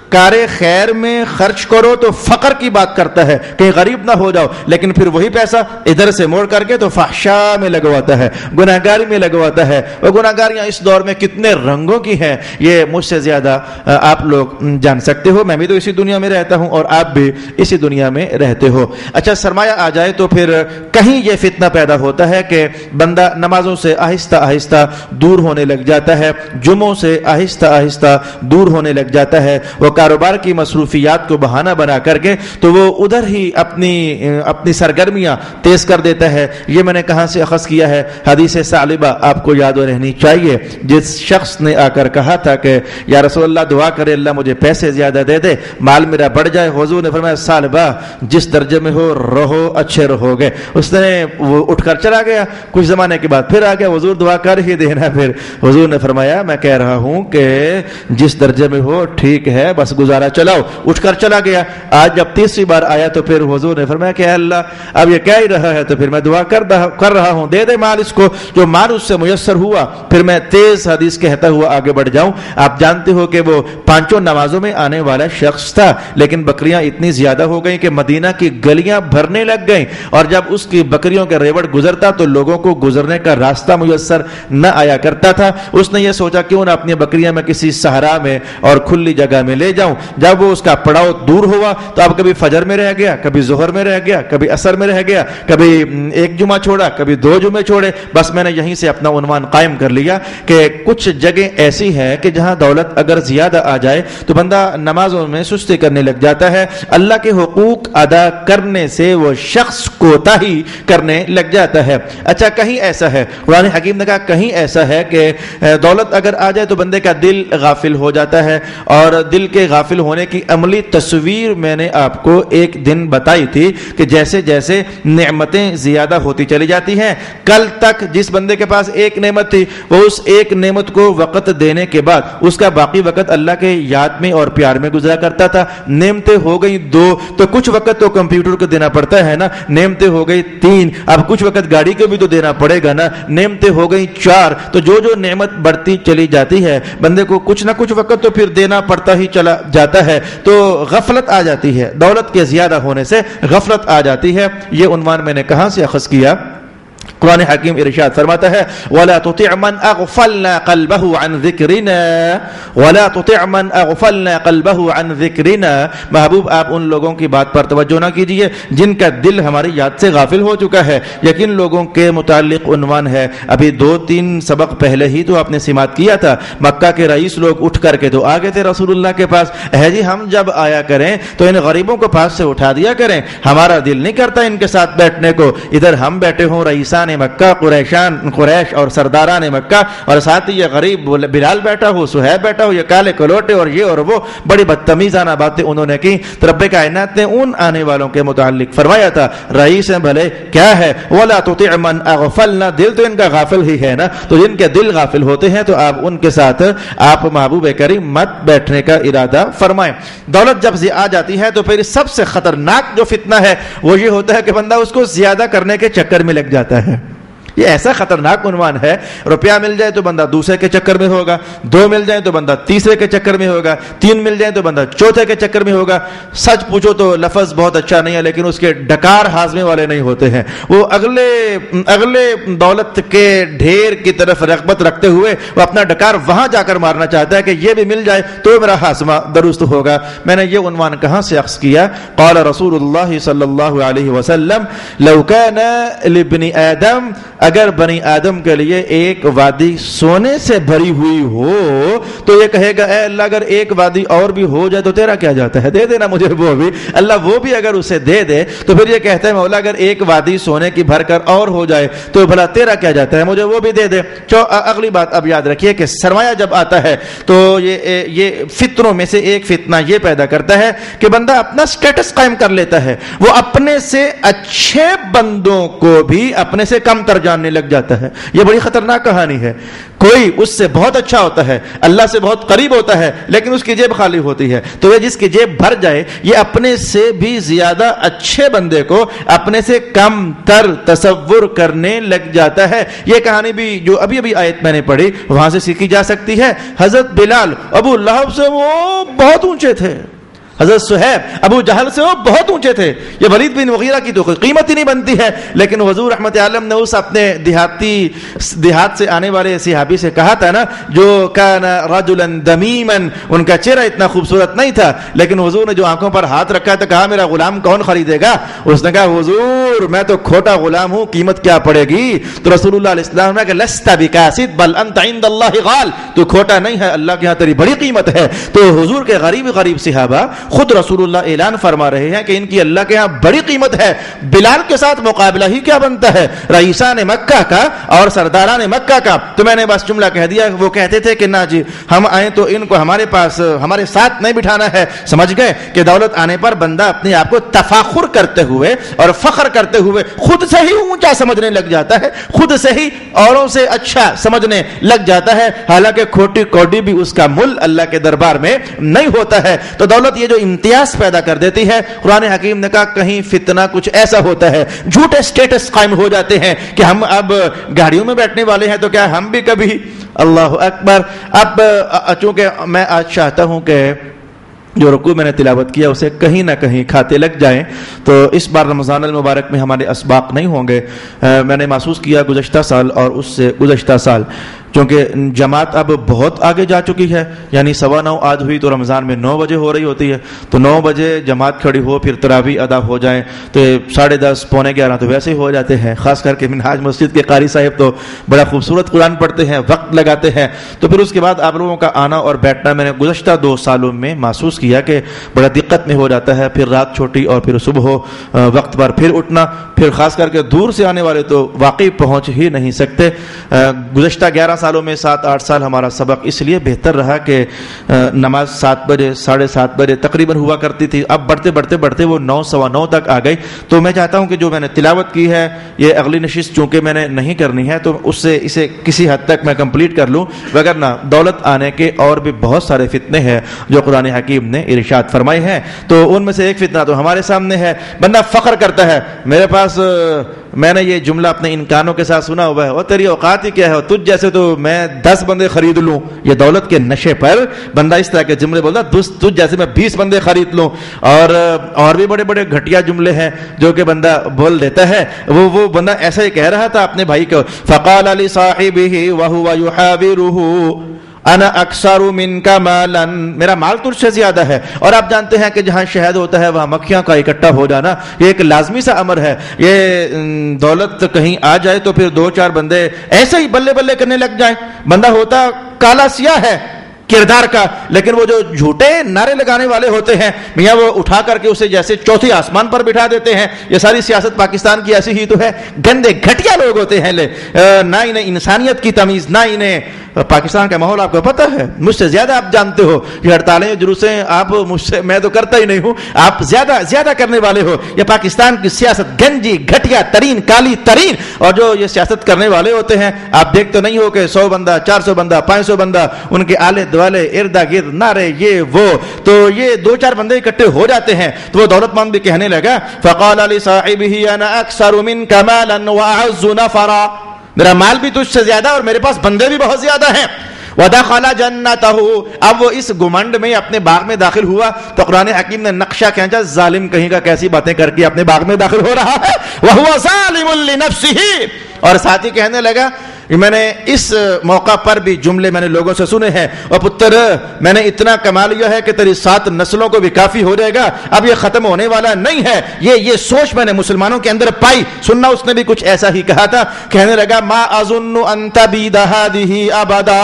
کار خیر میں خرچ کرو تو فقر کی بات کرتا ہے, کہیں غریب نہ ہو جاؤ, لیکن پھر وہی پیسہ ادھر سے موڑ کر کے تو فحشاء میں لگواتا ہے, گناہگاری میں لگواتا ہے. وہ گناہگاریاں اس دور میں کتنے رنگوں کی ہیں یہ مجھ سے زیادہ آپ لوگ جان سکتے ہو. میں بھی تو اسی دنیا میں رہتا ہوں اور آپ بھی اسی دنیا میں رہتے ہو. اچھا سرمایہ آ جائے تو پھر کہیں یہ فتنہ پیدا ہوتا ہے کہ بندہ نمازوں سے آہستہ آہستہ دور ہونے لگ جاتا ہے, جمعوں سے آہستہ آہستہ دور ہونے لگ جاتا ہے, وہ کاروبار کی مصروفیات کو بہانہ بنا کر کے تو وہ ادھر ہی اپنی سرگرمیاں تیز کر دیتا ہے. یہ میں نے کہاں سے اخذ کیا ہے؟ حدیث ثعلبہ آپ کو یاد رہنی چاہیے, جس شخص نے آ کر کہا تھا کہ یا رسول اللہ دعا کرے اللہ مجھے پیسے زیادہ دے دے, مال میرا بڑھ جائے. حضور نے فرمایا ثعلبہ جس درجے میں ہو رہو اچھے رہو گے. اس نے وہ اٹھ کر چلا گیا, کچھ زمانے کے بعد پھر آ گیا, حضور دعا کر ہی دینا. پھر حضور نے فرمایا میں کہہ رہا ہوں کہ جس درجے میں ہو ٹھیک ہے بس گزارا چلاؤ. اٹھ کر چلا گیا. آج جب تیسری بار آیا تو پھر حضور نے فرمایا کہ اللہ اب یہ کیا ہی رہا ہے, تو پھر میں دعا کر رہا ہوں دے دے مال اس کو, جو مال اس سے میسر ہوا پھر میں تیز حدیث کہتا ہوا آگے بڑھ جاؤں. آپ جانتے ہو کہ وہ 5 نمازوں میں آنے والا شخص تھا, لیکن بکریاں اتنی زیادہ ہو گئیں کہ مدینہ کی گلیاں بھرنے لگ گئیں, اور جب اس کی بکریوں کے ریوڑ گزرتا تو لوگوں کو گزرنے کا راستہ میسر نہ آیا کرتا تھا. اس نے یہ سوچا کیوں نہ اپنی بکریاں میں کسی صحرا میں اور کھلی جگہ میں لے جاؤں. جب وہ اس کا پڑاؤ دور ہوا تو اب کبھی فجر میں رہ گیا, کبھی ظہر میں رہ گیا, کبھی عصر میں رہ گیا, کبھی ایک جمعہ چھوڑا, کبھی 2 جمعے چھوڑے. بس میں نے یہیں سے اپنا عنوان قائم کر لیا کہ کچھ جگہ ایسی ہے کہ جہاں دولت اگر زیادہ آ جائے تو بندہ نمازوں میں سستی کرنے لگ جاتا ہے, اللہ کے حقوق ادا کرنے سے وہ شخص کوتاہی کرنے لگ جاتا ہے. اچھا کہیں ایسا ہے, قرآن حکیم نے کہا کہیں ایسا ہے کہ دولت اگر آ جائے تو بندے کا دل غافل ہو جاتا ہے. اور دل کے غافل ہونے کی عملی تصویر میں نے آپ کو ایک دن بتائی تھی کہ جیسے جیسے نعمتیں زیادہ ہوتی چلی جاتی ہیں, کل تک جس بندے کے پاس ایک نعمت تھی وہ اس ایک نعمت کو وقت دینے کے بعد اس کا باقی وقت اللہ کے یاد میں اور پیار میں گزرا کرتا تھا. نعمتیں ہو گئی 2 تو کچھ وقت تو کمپیوٹر کو دینا پڑتا ہے نا, نعمتیں ہو گئی 3 اب کچھ وقت گاڑی کو بھی تو دینا پڑے گا نا, نعمتیں ہو گئی 4 تو جو نعمت بڑھتی چلی جاتی ہے بندے کو کچھ نہ کچھ وقت تو پھر دینا پڑتا ہی چلا جاتا ہے, تو غفلت آ جاتی ہے, دولت کے زیادہ ہونے سے غفلت آ جاتی ہے. یہ عنوان میں نے کہاں سے اخذ کیا؟ قرآن حکیم ارشاد فرماتا ہے وَلَا تُطِعْ مَنْ أَغْفَلْنَا قَلْبَهُ عَنْ ذِكْرِنَا وَلَا تُطِعْ مَنْ أَغْفَلْنَا قَلْبَهُ عَنْ ذِكْرِنَا. محبوب آپ ان لوگوں کی بات پر توجہ نہ کیجئے جن کا دل ہماری یاد سے غافل ہو چکا ہے. یقین لوگوں کے متعلق عنوان ہے. ابھی 2-3 سبق پہلے ہی تو آپ نے سماعت کیا تھا, مکہ کے رئیس لوگ اٹھ کر کے تو آگے تھے رسول اللہ کے پاس, ہے جی ہم جب آیا کریں تو ان غریبوں کو پاس سے اٹھا دیا کریں, ہمارا دل نہیں کرتا ان کے ساتھ بیٹھنے کو. ادھر ہم بیٹھے ہوں رئیسان مکہ, قریش اور سرداران مکہ, اور ساتھ ہی یہ غریب بلال بیٹھا ہو, سہیب بیٹھا ہو, یہ کالے کلوٹے اور یہ اور وہ, بڑی بدتمیزانہ باتیں انہوں نے کی. تو رب کائنات نے ان آنے والوں کے متعلق فرمایا تھا رئیس ہیں بھلے کیا ہے وَلَا تُطِعْ مَنْ أَغْفَلْنَا, دل تو ان کا غافل ہی ہے نا, تو جن کے دل غافل ہوتے ہیں تو آپ ان کے ساتھ آپ محبوب کریم مت بیٹھنے کا ارادہ فرمائیں. دولت جب آ جاتی ہے تو پھر سب سے خطرناک جو فتنہ ہے وہ یہ ہوتا ہے کہ بندہ اس کو زیادہ کرنے کے چکر میں لگ جاتا ہے. یہ ایسا خطرناک عنوان ہے, روپیہ مل جائے تو بندہ دوسرے کے چکر میں ہوگا, 2 مل جائے تو بندہ تیسرے کے چکر میں ہوگا, 3 مل جائے تو بندہ چوتھے کے چکر میں ہوگا. سچ پوچھو تو لفظ بہت اچھا نہیں ہے لیکن اس کے ڈکار ہاضمے والے نہیں ہوتے ہیں. وہ اگلے دولت کے ڈھیر کی طرف رغبت رکھتے ہوئے وہ اپنا ڈکار وہاں جا کر مارنا چاہتا ہے کہ یہ بھی مل جائے تو میرا ہاضمہ درست ہوگا. میں نے یہ عنوان کہاں سے اخذ کیا؟ قال رسول اللہ صلی اللہ علیہ وسلم لو کان لابن آدم, اگر بنی آدم کے لیے ایک وادی سونے سے بھری ہوئی ہو تو یہ کہے گا اے اللہ اگر ایک وادی اور بھی ہو جائے تو تیرا کیا جاتا ہے, دے دینا مجھے وہ بھی. اللہ وہ بھی اگر اسے دے دے تو پھر یہ کہتا ہے مولا اگر ایک وادی سونے کی بھر کر اور ہو جائے تو بھلا تیرا کیا جاتا ہے, مجھے وہ بھی دے دے. اگلی بات اب یاد رکھیے کہ سرمایہ جب آتا ہے تو یہ فطروں میں سے ایک فتنہ یہ پیدا کرتا ہے کہ بندہ اپنا سٹیٹس قائم کر لیتا ہے, وہ اپنے سے اچھے بندوں کو بھی اپنے سے کم تر جاننے لگ جاتا ہے. یہ بڑی خطرناک کہانی ہے. کوئی اس سے بہت اچھا ہوتا ہے, اللہ سے بہت قریب ہوتا ہے, لیکن اس کی جیب خالی ہوتی ہے, تو یہ جس کی جیب بھر جائے یہ اپنے سے بھی زیادہ اچھے بندے کو اپنے سے کم تر تصور کرنے لگ جاتا ہے. یہ کہانی بھی جو ابھی آیت میں نے پڑھی وہاں سے سیکھی جا سکتی ہے. حضرت بلال ابو لہب سے وہ بہت اونچے تھے, حضرت صہیب ابو جہل سے وہ بہت اونچے تھے. یہ ولید بن مغیرہ کی تو کوئی قیمت ہی نہیں بنتی ہے, لیکن حضور رحمت عالم نے اس اپنے دیہات سے آنے والے صحابی سے کہا تھا نا جو کان رجلا دمیما, ان کا چہرہ اتنا خوبصورت نہیں تھا لیکن حضور نے جو آنکھوں پر ہاتھ رکھا تو کہا میرا غلام کون خریدے گا؟ اس نے کہا حضور میں تو کھوٹا غلام ہوں, قیمت کیا پڑے گی؟ تو رسول اللہ علیہ السلام نے کہا لست بکاسد بل انت عند اللہ غال, تو کھوٹا نہیں ہے, اللہ کے ہاں تیری بڑی قیمت ہے. تو حضور کے غریب صحابہ خود رسول اللہ اعلان فرما رہے ہیں کہ ان کی اللہ کے ہاں بڑی قیمت ہے. بلال کے ساتھ مقابلہ ہی کیا بنتا ہے رئیسان مکہ کا اور سرداران مکہ کا. تو میں نے بس جملہ کہہ دیا, وہ کہتے تھے کہ نہ جی ہم آئیں تو ان کو ہمارے ساتھ نہیں بٹھانا ہے. سمجھ گئے کہ دولت آنے پر بندہ اپنے آپ کو تفاخر کرتے ہوئے اور فخر کرتے ہوئے خود سے ہی اونچا سمجھنے لگ جاتا ہے, خود سے ہی اوروں سے اچھا سمجھنے لگ جاتا ہے, حالانکہ کھوٹی کوڈی بھی اس کا مل اللہ کے دربار میں نہیں ہوتا ہے. تو دولت یہ جو امتیاز پیدا کر دیتی ہے, قرآن حکیم نے کہا کہیں فتنہ کچھ ایسا ہوتا ہے, جھوٹے سٹیٹس قائم ہو جاتے ہیں کہ ہم اب گاڑیوں میں بیٹھنے والے ہیں تو کیا ہم بھی کبھی, اللہ اکبر. اب چونکہ میں آج چاہتا ہوں کہ جو رکوع میں نے تلاوت کیا اسے کہیں نہ کہیں کھاتے لگ جائیں, تو اس بار رمضان المبارک میں ہمارے اسباق نہیں ہوں گے. میں نے محسوس کیا گزشتہ سال اور اس سے گزشتہ سال چونکہ جماعت اب بہت آگے جا چکی ہے, یعنی 9:15 آج ہوئی تو رمضان میں 9 بجے ہو رہی ہوتی ہے, تو 9 بجے جماعت کھڑی ہو پھر تراویح ادا ہو جائیں تو 10:30 پونے 11 تو ویسے ہی ہو جاتے ہیں. خاص کر کے منہاج مسجد کے قاری صاحب تو بڑا خوبصورت قرآن پڑھتے ہیں, وقت لگاتے ہیں. تو پھر اس کے بعد آپ لوگوں کا آنا اور بیٹھنا میں نے گزشتہ 2 سالوں میں محسوس کیا کہ بڑا دقت میں ہو جاتا ہے. پھر رات چھوٹی اور پھر صبح ہو وقت پر پھر اٹھنا, پھر خاص کر کے دور سے آنے والے تو واقعی پہنچ ہی نہیں سکتے. گزشتہ 11 سالوں میں 7-8 سال ہمارا سبق اس لیے بہتر رہا کہ نماز 7 بجے 7:30 بجے تقریباً ہوا کرتی تھی. اب بڑھتے بڑھتے بڑھتے وہ 9 سوا 9 تک آ گئی. تو میں چاہتا ہوں کہ جو میں نے تلاوت کی ہے یہ اگلی نشست چونکہ میں نے نہیں کرنی ہے تو اس سے اسے کسی حد تک میں کمپلیٹ کر لوں, وگرنہ دولت آنے کے اور بھی بہت سارے فتنے ہیں جو قرآن حکیم نے ارشاد فرمائے ہیں. تو ان میں سے ایک فتنہ تو ہمارے سامنے ہے. بندہ فخر کرتا ہے میرے پاس, میں نے یہ جملہ اپنے ان کانوں کے ساتھ سنا ہوا ہے, اور تیری اوقات ہی کیا ہے, تجھ جیسے تو میں 10 بندے خرید لوں. یہ دولت کے نشے پر بندہ اس طرح کے جملے بولتا, تجھ جیسے میں 20 بندے خرید لوں. اور بھی بڑے بڑے گھٹیا جملے ہیں جو کہ بندہ بول دیتا ہے. وہ بندہ ایسا ہی کہہ رہا تھا اپنے بھائی کو, فقال لصاحبہ وهو يحاوره انا اکثر منک مالا, میرا مال تجھ سے زیادہ ہے. اور آپ جانتے ہیں کہ جہاں شہد ہوتا ہے وہاں مکھیاں کا اکٹھا ہو جانا یہ ایک لازمی سا امر ہے. یہ دولت کہیں آ جائے تو پھر 2-4 بندے ایسے ہی بلے بلے کرنے لگ جائیں. بندہ ہوتا کالا سیاہ ہے کردار کا, لیکن وہ جو جھوٹے نعرے لگانے والے ہوتے ہیں میاں وہ اٹھا کر کے اسے جیسے چوتھی آسمان پر بٹھا دیتے ہیں. یہ ساری سیاست پاکستان کی ایسی ہی تو ہے. گندے گھٹیا لوگ ہوتے ہیں, نہ انہیں انسانیت کی تمیز, نہ انہیں پاکستان کا ماحول آپ کو پتہ ہے, مجھ سے زیادہ آپ جانتے ہو. یہ ہڑتالیں جلوسیں آپ مجھ سے, میں تو کرتا ہی نہیں ہوں, آپ زیادہ کرنے والے ہو. یہ پاکستان کی سیاست گنجی گھٹیا ترین کالی ترین, اور جو یہ سیاست کرنے والے ہوتے ہیں آپ دیکھتے نہیں ہو کہ 100 بندہ 400 بندہ 500 بندہ ان کے آلے دوالے اردا گرد نعرے یہ وہ, تو یہ 2-4 بندے اکٹھے ہو جاتے ہیں. تو وہ دولت مند بھی کہنے لگا فقال لصاحبہ انا اکثر منک مالا واعز نفرا, میرا مال بھی تجھ سے زیادہ اور میرے پاس بندے بھی بہت زیادہ ہیں. ودخل جنته, اب وہ اس گمنڈ میں اپنے باغ میں داخل ہوا تو قرآن حکیم نے نقشہ کھینچا, ظالم کہیں کا کیسی باتیں کر کے اپنے باغ میں داخل ہو رہا ہے, وهو ظالم لنفسه. اور ساتھ ہی کہنے لگا میں نے اس موقع پر بھی جملے میں نے لوگوں سے سنے ہیں, اور پتر میں نے اتنا کما لیا ہے کہ تیری 7 نسلوں کو بھی کافی ہو جائے گا, اب یہ ختم ہونے والا نہیں ہے. یہ سوچ میں نے مسلمانوں کے اندر پائی. سننا اس نے بھی کچھ ایسا ہی کہا تھا. کہنے لگا ما اظن ان تبید هذه ابدا,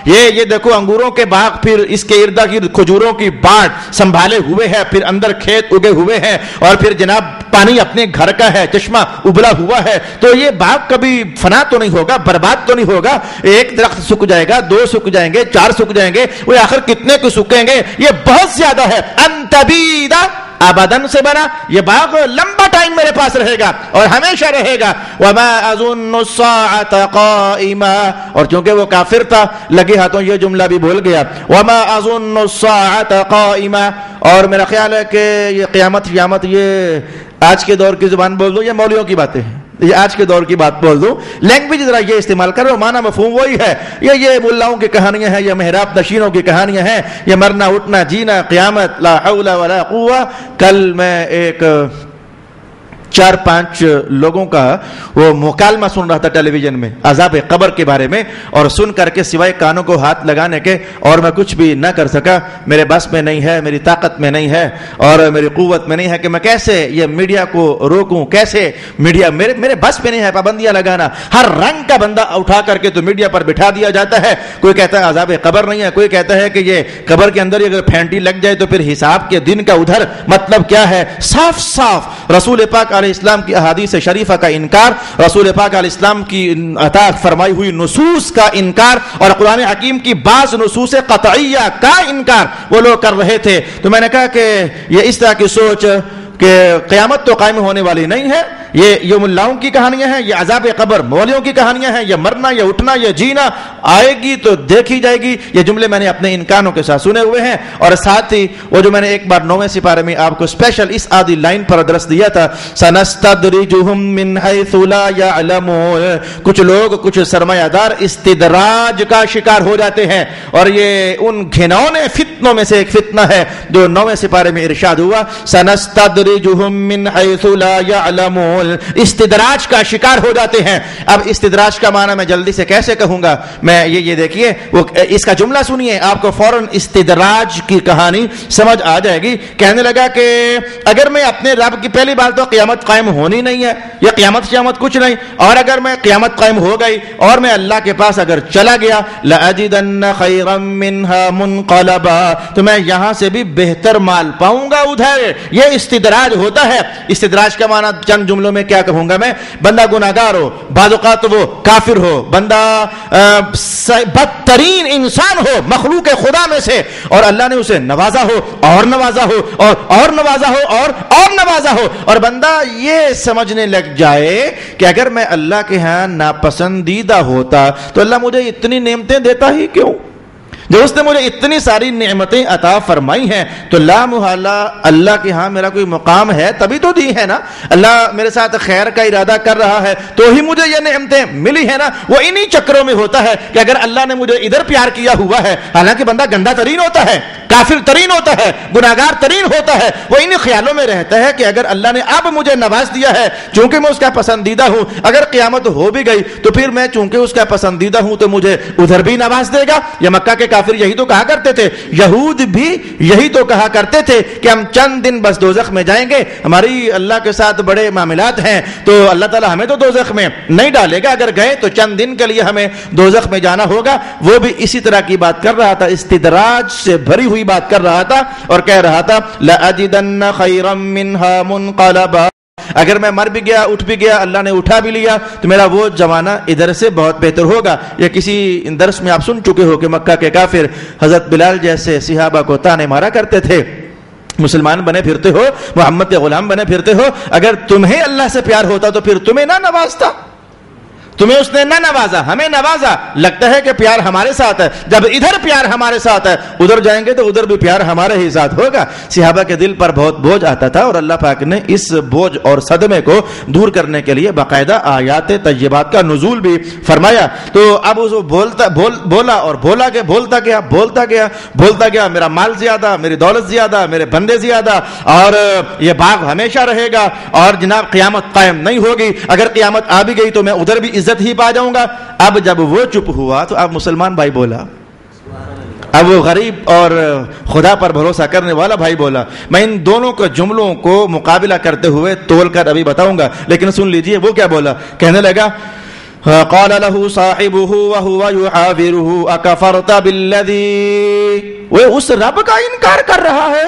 یہ دیکھو انگوروں کے باغ, پھر اس کے ارد گرد کھجوروں کی بانٹ سنبھالے ہوئے ہے, پھر اندر کھیت اگے ہوئے ہیں, اور پھر جناب پانی اپنے گھر کا ہے, چشمہ ابلا ہوا ہے. تو یہ باغ کبھی فنا تو نہیں ہوگا, برباد تو نہیں ہوگا. ایک درخت سوکھ جائے گا, 2 سوکھ جائیں گے, 4 سوکھ جائیں گے, وہ آخر کتنے کو سوکھیں گے. یہ بہت زیادہ ہے. انتبیدہ آبادن سے بنا, یہ باغ لمبا ٹائم میرے پاس رہے گا اور ہمیشہ رہے گا. وما اظن الساعة قائمة, اور چونکہ وہ کافر تھا لگے ہاتھوں یہ جملہ بھی بول گیا, وما اظن الساعة قائمة, اور میرا خیال ہے کہ یہ قیامت یہ آج کے دور کی زبان بول دوں یا مولویوں کی باتیں ہیں, یہ آج کے دور کی بات بول دوں, لینگویج ذرا یہ استعمال کرو, معنی مفہوم وہی ہے. یہ ملاؤں کی کہانیاں ہیں, یہ محراب نشینوں کی کہانیاں ہیں, یہ مرنا اٹھنا جینا قیامت, لا حول ولا قوہ. کل میں ایک 4-5 لوگوں کا وہ مکالمہ سن رہا تھا ٹیلی ویژن میں عذاب قبر کے بارے میں, اور سن کر کے سوائے کانوں کو ہاتھ لگانے کے اور میں کچھ بھی نہ کر سکا. میرے بس میں نہیں ہے, میری طاقت میں نہیں ہے, اور میری قوت میں نہیں ہے کہ میں کیسے یہ میڈیا کو روکوں, کیسے میڈیا میرے بس میں نہیں ہے پابندیاں لگانا. ہر رنگ کا بندہ اٹھا کر کے تو میڈیا پر بٹھا دیا جاتا ہے. کوئی کہتا ہے عذاب قبر نہیں ہے, کوئی کہتا ہے کہ یہ قبر کے اندر اگر پھینٹی لگ جائے تو پھر حساب کے دن کا ادھر. مطلب کیا ہے؟ صاف رسول پاک علیہ السلام کی احادیث شریفہ کا انکار, رسول پاک علیہ السلام کی عطا فرمائی ہوئی نصوص کا انکار, اور قرآن حکیم کی بعض نصوص قطعیہ کا انکار وہ لوگ کر رہے تھے. تو میں نے کہا کہ یہ اس طرح کی سوچ کہ قیامت تو قائم ہونے والی نہیں ہے, یہ ملاؤں کی کہانیاں ہیں, یہ عذاب قبر مولیوں کی کہانیاں ہیں, یہ مرنا یہ اٹھنا یہ جینا آئے گی تو دیکھی جائے گی. یہ جملے میں نے اپنے ان کانوں کے ساتھ سنے ہوئے ہیں. اور ساتھ ہی وہ جو میں نے ایک بار 9ویں سپارے میں آپ کو اسپیشل اس آدھی لائن پر درس دیا تھا, سنستدرجہم من حیث لا یعلمون, کچھ لوگ کچھ سرمایہ دار استدراج کا شکار ہو جاتے ہیں, اور یہ ان گھنونے فتنوں میں سے ایک فتنہ ہے جو 9ویں سپارے میں ارشاد ہوا, سنستدرجہم من حیث لا یعلمون, استدراج کا شکار ہو جاتے ہیں. اب استدراج کا معنی میں جلدی سے کیسے کہوں گا, میں یہ دیکھیے وہ اس کا جملہ سنیے, آپ کو فوراً استدراج کی کہانی سمجھ آ جائے گی. کہنے لگا کہ اگر میں اپنے رب کی, پہلی بات تو قیامت قائم ہونی نہیں ہے, یہ قیامت کچھ نہیں, اور اگر میں قیامت قائم ہو گئی اور میں اللہ کے پاس اگر چلا گیا, لأجدن خیرا منها منقلبا, تو میں یہاں سے بھی بہتر مال پاؤں گا ادھر. یہ استدراج ہوتا ہے. استدراج کا معنی چند جملوں میں کیا کہوں گا میں؟ بندہ گناہگار ہو، بعض اوقات وہ کافر ہو، بندہ بدترین انسان ہو مخلوق خدا میں سے، اور اللہ نے اسے نوازا ہو اور نوازا ہو اور نوازا ہو اور نوازا ہو، اور بندہ یہ سمجھنے لگ جائے کہ اگر میں اللہ کے ہاں ناپسندیدہ ہوتا تو اللہ مجھے اتنی نعمتیں دیتا ہی کیوں؟ جب اس نے مجھے اتنی ساری نعمتیں عطا فرمائی ہیں تو لا محالہ اللہ کے ہاں میرا کوئی مقام ہے تبھی تو دی ہے نا، اللہ میرے ساتھ خیر کا ارادہ کر رہا ہے تو ہی مجھے یہ نعمتیں ملی ہے نا۔ وہ انہی چکروں میں ہوتا ہے کہ اگر اللہ نے مجھے ادھر پیار کیا ہوا ہے، حالانکہ بندہ گندا ترین ہوتا ہے، کافر ترین ہوتا ہے، گناہگار ترین ہوتا ہے، وہ انہی خیالوں میں رہتا ہے کہ اگر اللہ نے اب مجھے نواز دیا ہے چونکہ میں اس کا پسندیدہ ہوں، اگر قیامت ہو بھی گئی تو پھر میں چونکہ اس کا پسندیدہ ہوں تو مجھے ادھر بھی نواز دے گا۔ یہ مکہ کے کافر یہی تو کہا کرتے تھے، یہود بھی یہی تو کہا کرتے تھے کہ ہم چند دن بس دوزخ میں جائیں گے، ہماری اللہ کے ساتھ بڑے معاملات ہیں تو اللہ تعالیٰ ہمیں تو دوزخ میں نہیں ڈالے گا، اگر گئے تو چند دن کے لیے ہمیں دوزخ میں جانا ہوگا۔ وہ بھی اسی طرح کی بات کر رہا تھا، استدراج سے بھری ہوئی بات کر رہا تھا اور کہہ رہا تھا لَأَجِدَنَّ خَيْرًا مِّنْهَا مُنْقَلَبًا، اگر میں مر بھی گیا اٹھ بھی گیا اللہ نے اٹھا بھی لیا تو میرا وہ زمانہ ادھر سے بہت بہتر ہوگا۔ یہ کسی درس میں آپ سن چکے ہو کہ مکہ کے کافر حضرت بلال جیسے صحابہ کو تانے مارا کرتے تھے، مسلمان بنے پھرتے ہو، محمد کے غلام بنے پھرتے ہو، اگر تمہیں اللہ سے پیار ہوتا تو پھر تمہیں نہ نوازتا، تمہیں اس نے نہ نوازا، ہمیں نوازا۔ لگتا ہے کہ پیار ہمارے ساتھ ہے، جب ادھر پیار ہمارے ساتھ ہے ادھر جائیں گے تو ادھر بھی پیار ہمارے ہی ساتھ ہوگا۔ صحابہ کے دل پر بہت بوجھ آتا تھا اور اللہ پاک نے اس بوجھ اور صدمے کو دور کرنے کے لیے باقاعدہ آیات طیبات کا نزول بھی فرمایا۔ تو اب اس بولا اور بولتا گیا میرا مال زیادہ، میری دولت زیادہ، میرے بندے زیادہ، اور یہ باغ ہمیشہ رہے گا، اور جناب قیامت قائم نہیں ہوگی، اگر قیامت آ بھی گئی تو میں ادھر بھی عزت ہی پا جاؤں گا۔ اب جب وہ چپ ہوا تو اب مسلمان بھائی بولا، اب وہ غریب اور خدا پر بھروسہ کرنے والا بھائی بولا۔ میں ان دونوں کے جملوں کو مقابلہ کرتے ہوئے تول کر ابھی بتاؤں گا، لیکن سن لیجئے وہ کیا بولا۔ کہنے لگا قال له صاحبه وهو يحاوره اكفرت بالذي، وہ اس رب کا انکار کر رہا ہے،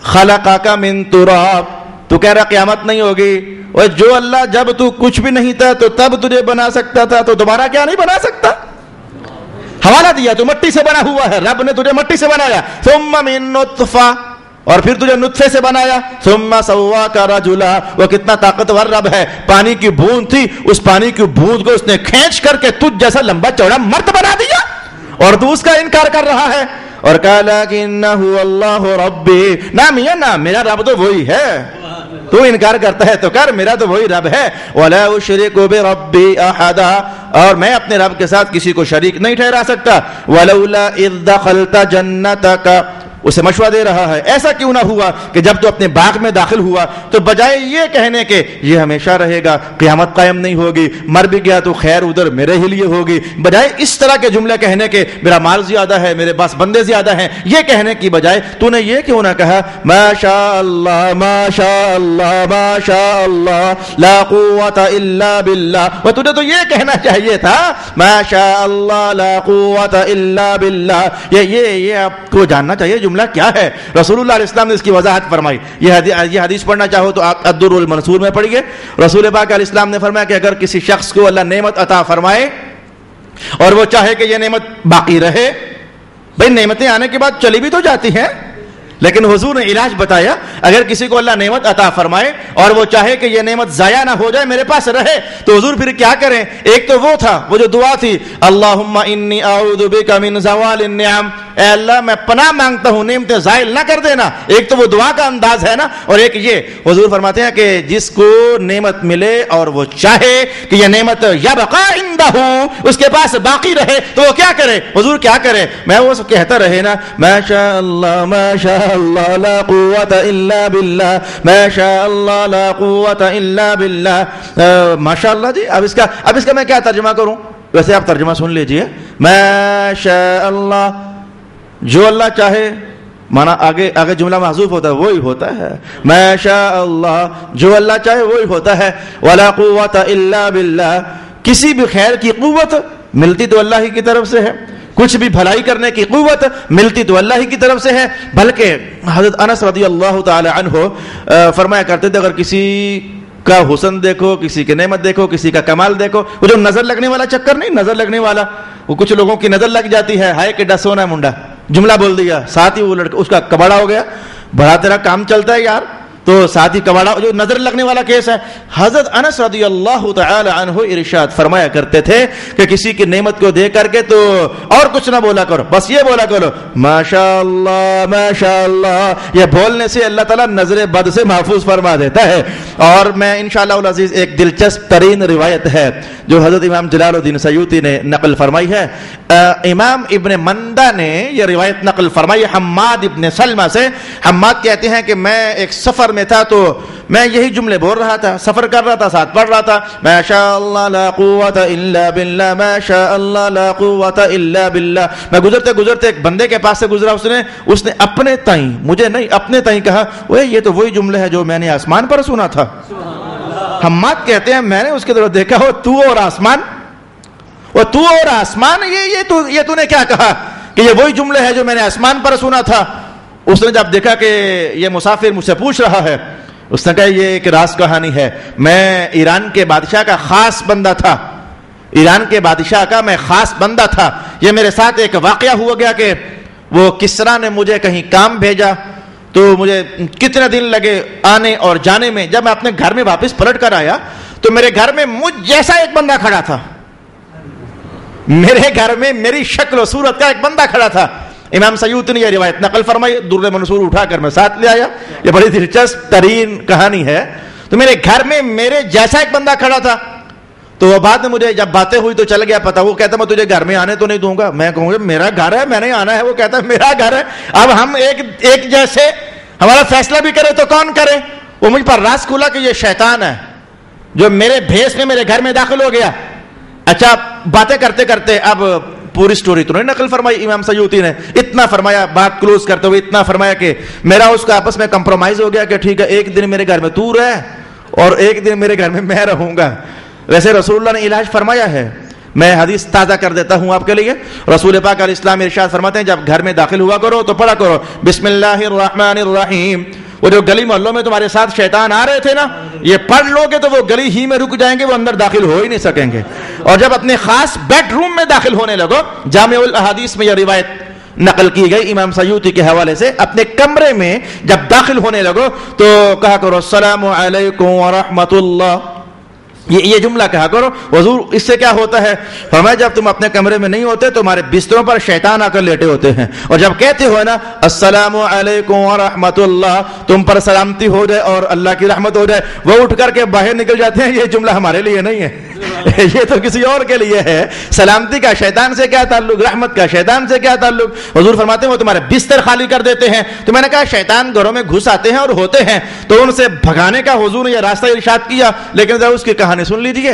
خلقك من تراب، تو کہہ رہا قیامت نہیں ہوگی، اور جو اللہ جب تو کچھ بھی نہیں تھا تو تب تجھے بنا سکتا تھا تو دوبارہ کیا نہیں بنا سکتا؟ حوالہ دیا تو مٹی سے بنا ہوا ہے، رب نے تجھے مٹی سے بنایا، ثم من نطفہ، اور پھر تجھے نطفے سے بنایا، ثم سواک رجلا، وہ کتنا طاقتور رب ہے، پانی کی بوند تھی، اس پانی کی بوند کو اس نے کھینچ کر کے تجھ جیسا لمبا چوڑا مرد بنا دیا، اور تو اس کا انکار کر رہا ہے۔ اور کہا کہ انہ اللہ ربی، نہ میاں نہ، میرا رب تو وہی ہے، تو انکار کرتا ہے تو کر، میرا تو وہی رب ہے۔ ولا اشرک بربی احدا، اور میں اپنے رب کے ساتھ کسی کو شریک نہیں ٹھہرا سکتا۔ ولولا اذ دخلت جنتک، اسے مشورہ دے رہا ہے ایسا کیوں نہ ہوا کہ جب تو اپنے باغ میں داخل ہوا تو بجائے یہ کہنے کہ یہ ہمیشہ رہے گا، قیامت قائم نہیں ہوگی، مر بھی گیا تو خیر ادھر میرے ہی لیے ہوگی، بجائے اس طرح کے جملے کہنے کے میرا مال زیادہ ہے، میرے پاس بندے زیادہ ہیں، یہ کہنے کی بجائے تو نے یہ کیوں نہ کہا ما شاء اللہ ما شاء اللہ ما شاء اللہ لا قوت الا باللہ، وہ تجھے تو یہ کہنا چاہیے تھا ما شاء اللہ لا قوت الا باللہ۔ یہ آپ کو جاننا چاہیے جملہ کیا ہے۔ رسول اللہ علیہ السلام نے اس کی وضاحت فرمائی۔ یہ حدیث پڑھنا چاہو تو آپ الدر المنصور میں پڑھیے۔ رسول پاک علیہ السلام نے فرمایا کہ اگر کسی شخص کو اللہ نعمت عطا فرمائے اور وہ چاہے کہ یہ نعمت باقی رہے، بھئی نعمتیں آنے کے بعد چلی بھی تو جاتی ہیں، لیکن حضور نے علاج بتایا، اگر کسی کو اللہ نعمت عطا فرمائے اور وہ چاہے کہ یہ نعمت ضائع نہ ہو جائے، میرے پاس رہے، تو حضور پھر کیا کریں؟ ایک تو وہ تھا، وہ جو دعا تھی اللہم انی اعوذ بک من زوال النعم، اے اللہ میں پناہ مانگتا ہوں نعمتیں زائل نہ کر دینا، ایک تو وہ دعا کا انداز ہے نا، اور ایک یہ حضور فرماتے ہیں کہ جس کو نعمت ملے اور وہ چاہے کہ یہ نعمت یبقا عندہ، اس کے پاس باقی رہے، تو وہ کیا کرے؟ حضور کیا کرے؟ میں وہ کہتا رہے نا ما شاء اللہ ما شاء اللہ لا قوت الا باللہ ما شاء اللہ لا قوت الا باللہ۔ ماشاء اللہ جی، اب اس کا میں کیا ترجمہ کروں؟ ویسے آپ ترجمہ سن لیجئے، ما شاء اللہ، جو اللہ چاہے، مانا آگے جملہ محذوف ہوتا ہے وہی ہوتا ہے، ما شاء اللہ، جو اللہ چاہے وہی ہوتا ہے، ولا قوت الا باللہ، کسی بھی خیر کی قوت ملتی تو اللہ ہی کی طرف سے ہے، کچھ بھی بھلائی کرنے کی قوت ملتی تو اللہ ہی کی طرف سے ہے۔ بلکہ حضرت انس رضی اللہ تعالی عنہ فرمایا کرتے تھے اگر کسی کا حسن دیکھو, کسی کی نعمت دیکھو, کسی کا کمال دیکھو. وہ جو نظر لگنے والا چکر نہیں, نظر لگنے والا, وہ کچھ لوگوں کی نظر لگ جاتی ہے, ہائے کہ ڈسونا منڈا, جملہ بول دیا, ساتھ ہی وہ لڑکا اس کا کباڑا ہو گیا. بڑا تیرا کام چلتا ہے یار, تو ساتھ ہی کباڑا, جو نظر لگنے والا کیس ہے. حضرت انس رضی اللہ تعالی عنہ ارشاد فرمایا کرتے تھے کہ کسی کی نعمت کو دیکھ کر کے تو اور کچھ نہ بولا کرو, بس یہ بولا کرو ماشاء اللہ ماشاء اللہ. یہ بولنے سے اللہ تعالیٰ نظر بد سے محفوظ فرما دیتا ہے. اور میں انشاءاللہ العزیز ایک دلچسپ ترین روایت ہے جو حضرت امام جلال الدین سیوطی نے نقل فرمائی ہے. امام ابن مندہ نے یہ روایت نقل فرمائی حماد ابن سلمہ سے. حماد کہتے ہیں کہ میں ایک سفر میں تھا تو میں یہی جملے بول رہا تھا, سفر کر رہا تھا, ساتھ پڑھ رہا تھا ما شاء اللہ لا قوت الا باللہ ما شاء اللہ لا قوت الا باللہ. میں گزرتے گزرتے ایک بندے کے پاس سے گزرا, اس نے اپنے تائیں, مجھے نہیں اپنے تائیں کہا, وہ یہ تو وہی جملے ہے جو میں نے آسمان پر سنا تھا. حماد کہتے ہیں میں نے اس کی طرف دیکھا, وہ تو اور آسمان, وہ تو اور آسمان, یہ تو نے کیا کہا کہ یہ وہی جملے ہے جو میں نے آسمان پر سنا تھا. اس نے جب دیکھا کہ یہ مسافر مجھ سے پوچھ رہا ہے, اس نے کہا یہ ایک راز کہانی ہے, میں ایران کے بادشاہ کا خاص بندہ تھا, ایران کے بادشاہ کا میں خاص بندہ تھا. یہ میرے ساتھ ایک واقعہ ہوا گیا کہ وہ کسرا نے مجھے کہیں کام بھیجا تو مجھے کتنے دن لگے آنے اور جانے میں. جب میں اپنے گھر میں واپس پلٹ کر آیا تو میرے گھر میں مجھ جیسا ایک بندہ کھڑا تھا, میرے گھر میں میری شکل و صورت کا ایک بندہ کھڑا تھا. امام سیوطی نے یہ روایت نقل فرمائی, در منصور اٹھا کر میں ساتھ لے آیا. یہ بڑی دلچسپ ترین کہانی ہے. تو میرے گھر میں میرے جیسا ایک بندہ کھڑا تھا. تو وہ بعد میں مجھے جب باتیں ہوئی تو چل گیا پتا, وہ کہتا میں تجھے گھر میں آنے تو نہیں دوں گا. میں کہوں گا میرا گھر ہے, میں نہیں آنا ہے. وہ کہتا ہے میرا گھر ہے. اب ہم ایک جیسے, ہمارا فیصلہ بھی کرے تو کون کرے. وہ مجھ پر راز کھلا کہ یہ شیطان ہے جو میرے بھیس میں میرے گھر میں داخل ہو گیا. اچھا باتیں کرتے کرتے اب پوری سٹوری تو نہیں نقل فرمائی امام سیوطی نے, اتنا فرمایا بات کلوز کرتے ہوئے, اتنا فرمایا کہ میرا اس کا آپس میں کمپرومائز ہو گیا کہ ٹھیک ہے ایک دن میرے گھر میں تو رہ اور ایک دن میرے گھر میں رہوں گا. ویسے رسول اللہ نے علاج فرمایا ہے, میں حدیث تازہ کر دیتا ہوں آپ کے لیے. رسول پاک علیہ السلام ارشاد فرماتے ہیں جب گھر میں داخل ہوا کرو تو پڑھا کرو بسم اللہ الرحمن الرحیم. وہ جو گلی محلوں میں تمہارے ساتھ شیطان آ رہے تھے نا, یہ پڑھ لو گے تو وہ گلی ہی میں رک جائیں گے, وہ اندر داخل ہو ہی نہیں سکیں گے. اور جب اپنے خاص بیڈ روم میں داخل ہونے لگو, جامع الاحادیث میں یہ روایت نقل کی گئی امام سیوطی کے حوالے سے, اپنے کمرے میں جب داخل ہونے لگو تو کہا کرو السلام علیکم ورحمۃ اللہ. یہ جملہ کہا کرو. حضور اس سے کیا ہوتا ہے فرمایا جب تم اپنے کمرے میں نہیں ہوتے تو تمہارے بستروں پر شیطان آ کر لیٹے ہوتے ہیں, اور جب کہتے ہو نا السلام علیکم ورحمۃ اللہ, تم پر سلامتی ہو جائے اور اللہ کی رحمت ہو جائے, وہ اٹھ کر کے باہر نکل جاتے ہیں. یہ جملہ ہمارے لیے نہیں ہے, یہ تو کسی اور کے لیے ہے. سلامتی کا شیطان سے کیا تعلق, رحمت کا شیطان سے کیا تعلق. حضور فرماتے ہیں وہ تمہارے بستر خالی کر دیتے ہیں. تو میں نے کہا شیطان گھروں میں گھس آتے ہیں اور ہوتے ہیں, تو ان سے بھگانے کا حضور نے یہ راستہ ارشاد کیا. لیکن ذرا اس کی کہانی سن لیجیے.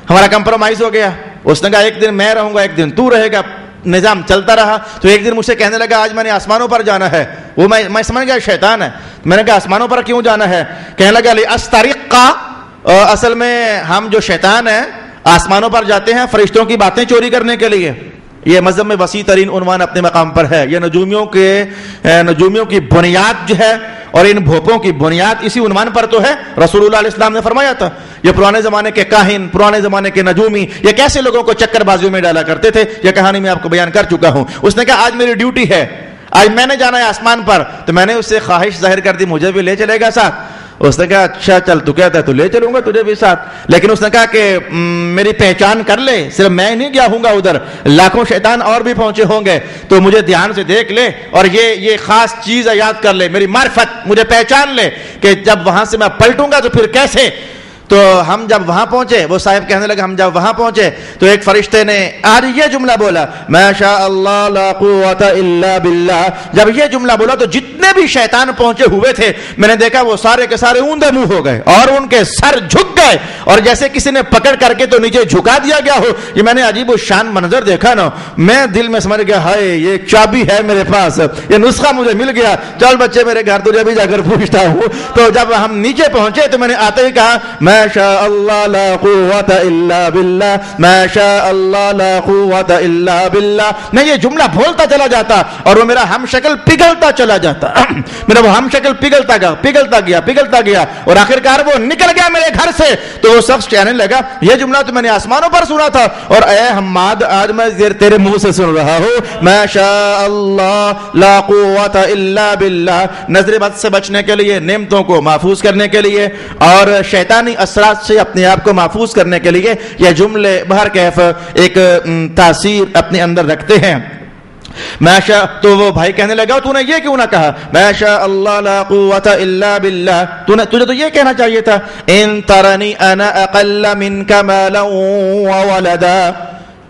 ہمارا کمپرومائز ہو گیا. اس نے کہا ایک دن میں رہوں گا ایک دن تو رہے گا. نظام چلتا رہا. تو ایک دن مجھ سے کہنے لگا آج میں نے آسمانوں پر جانا ہے. وہ میں سمجھ گیا شیطان ہے. میں نے کہا آسمانوں پر کیوں جانا ہے. کہنے لگا استرقا, اصل میں ہم جو شیطان ہیں آسمانوں پر جاتے ہیں فرشتوں کی باتیں چوری کرنے کے لیے. یہ مذہب میں وسیع ترین عنوان اپنے مقام پر ہے. یہ نجومیوں کی بنیاد جو ہے اور ان بھوپوں کی بنیاد اسی عنوان پر تو ہے. رسول اللہ علیہ السلام نے فرمایا تھا یہ پرانے زمانے کے کاہن, پرانے زمانے کے نجومی, یہ کیسے لوگوں کو چکر بازیوں میں ڈالا کرتے تھے. یہ کہانی میں آپ کو بیان کر چکا ہوں. اس نے کہا آج میری ڈیوٹی ہے, آج میں نے جانا ہے آسمان پر. تو میں نے اس سے خواہش ظاہر کر دی مجھے بھی لے چلے گا ساتھ. اس نے کہا اچھا چل تو کہتا ہے تو لے چلوں گا تجھے بھی ساتھ. لیکن اس نے کہا کہ میری پہچان کر لے, صرف میں نہیں گیا ہوں گا ادھر, لاکھوں شیطان اور بھی پہنچے ہوں گے, تو مجھے دھیان سے دیکھ لے اور یہ خاص چیز یاد کر لے, میری معرفت, مجھے پہچان لے کہ جب وہاں سے میں پلٹوں گا تو پھر کیسے. تو ہم جب وہاں پہنچے, وہ صاحب کہنے لگا ہم جب وہاں پہنچے تو ایک فرشتے نے آج یہ جملہ بولا ما شاء اللہ لا قوت الا باللہ. جب یہ جملہ بولا تو جتنے بھی شیطان پہنچے ہوئے تھے میں نے دیکھا وہ سارے کے سارے اوندے منہ ہو گئے اور ان کے سر جھک گئے, اور جیسے کسی نے پکڑ کر کے تو نیچے جھکا دیا گیا ہو. یہ میں نے عجیب و شان منظر دیکھا نا, میں دل میں سمجھ گیا ہائے یہ چابی ہے میرے پاس, یہ نسخہ مجھے مل گیا, چل بچے میرے گھر تجھے بھی جا کر پوچھتا ہوں. تو جب ہم نیچے پہنچے تو میں نے آتے ہی کہا ما ما شاء اللہ لا قوت الا باللہ، ما شاء اللہ لا قوت الا باللہ. میں یہ جملہ بولتا چلا جاتا اور وہ میرا ہم شکل پگھلتا چلا جاتا. میرا وہ ہم شکل پگھلتا گیا اور آخرکار وہ نکل گیا میرے گھر سے. تو وہ شخص کہنے لگا یہ جملہ تو میں نے آسمانوں پر سنا تھا اور اے حماد آج میں تیرے منہ سے سن رہا ہوں. ما شاء اللہ لا قوت الا باللہ. نظر بد سے بچنے کے لیے، نعمتوں کو محفوظ کرنے کے لیے اور شیطانی اثرات سے اپنے آپ کو محفوظ کرنے کے لیے یہ جملے بہر کیف ایک تاثیر اپنے اندر رکھتے ہیں. ماشاء، تو وہ بھائی کہنے لگا تو نے یہ کیوں نہ کہا ما شاء اللہ لا قوت الا باللہ، تجھے تو یہ کہنا چاہیے تھا ان ترنی انا اقل منک مالا وولدا.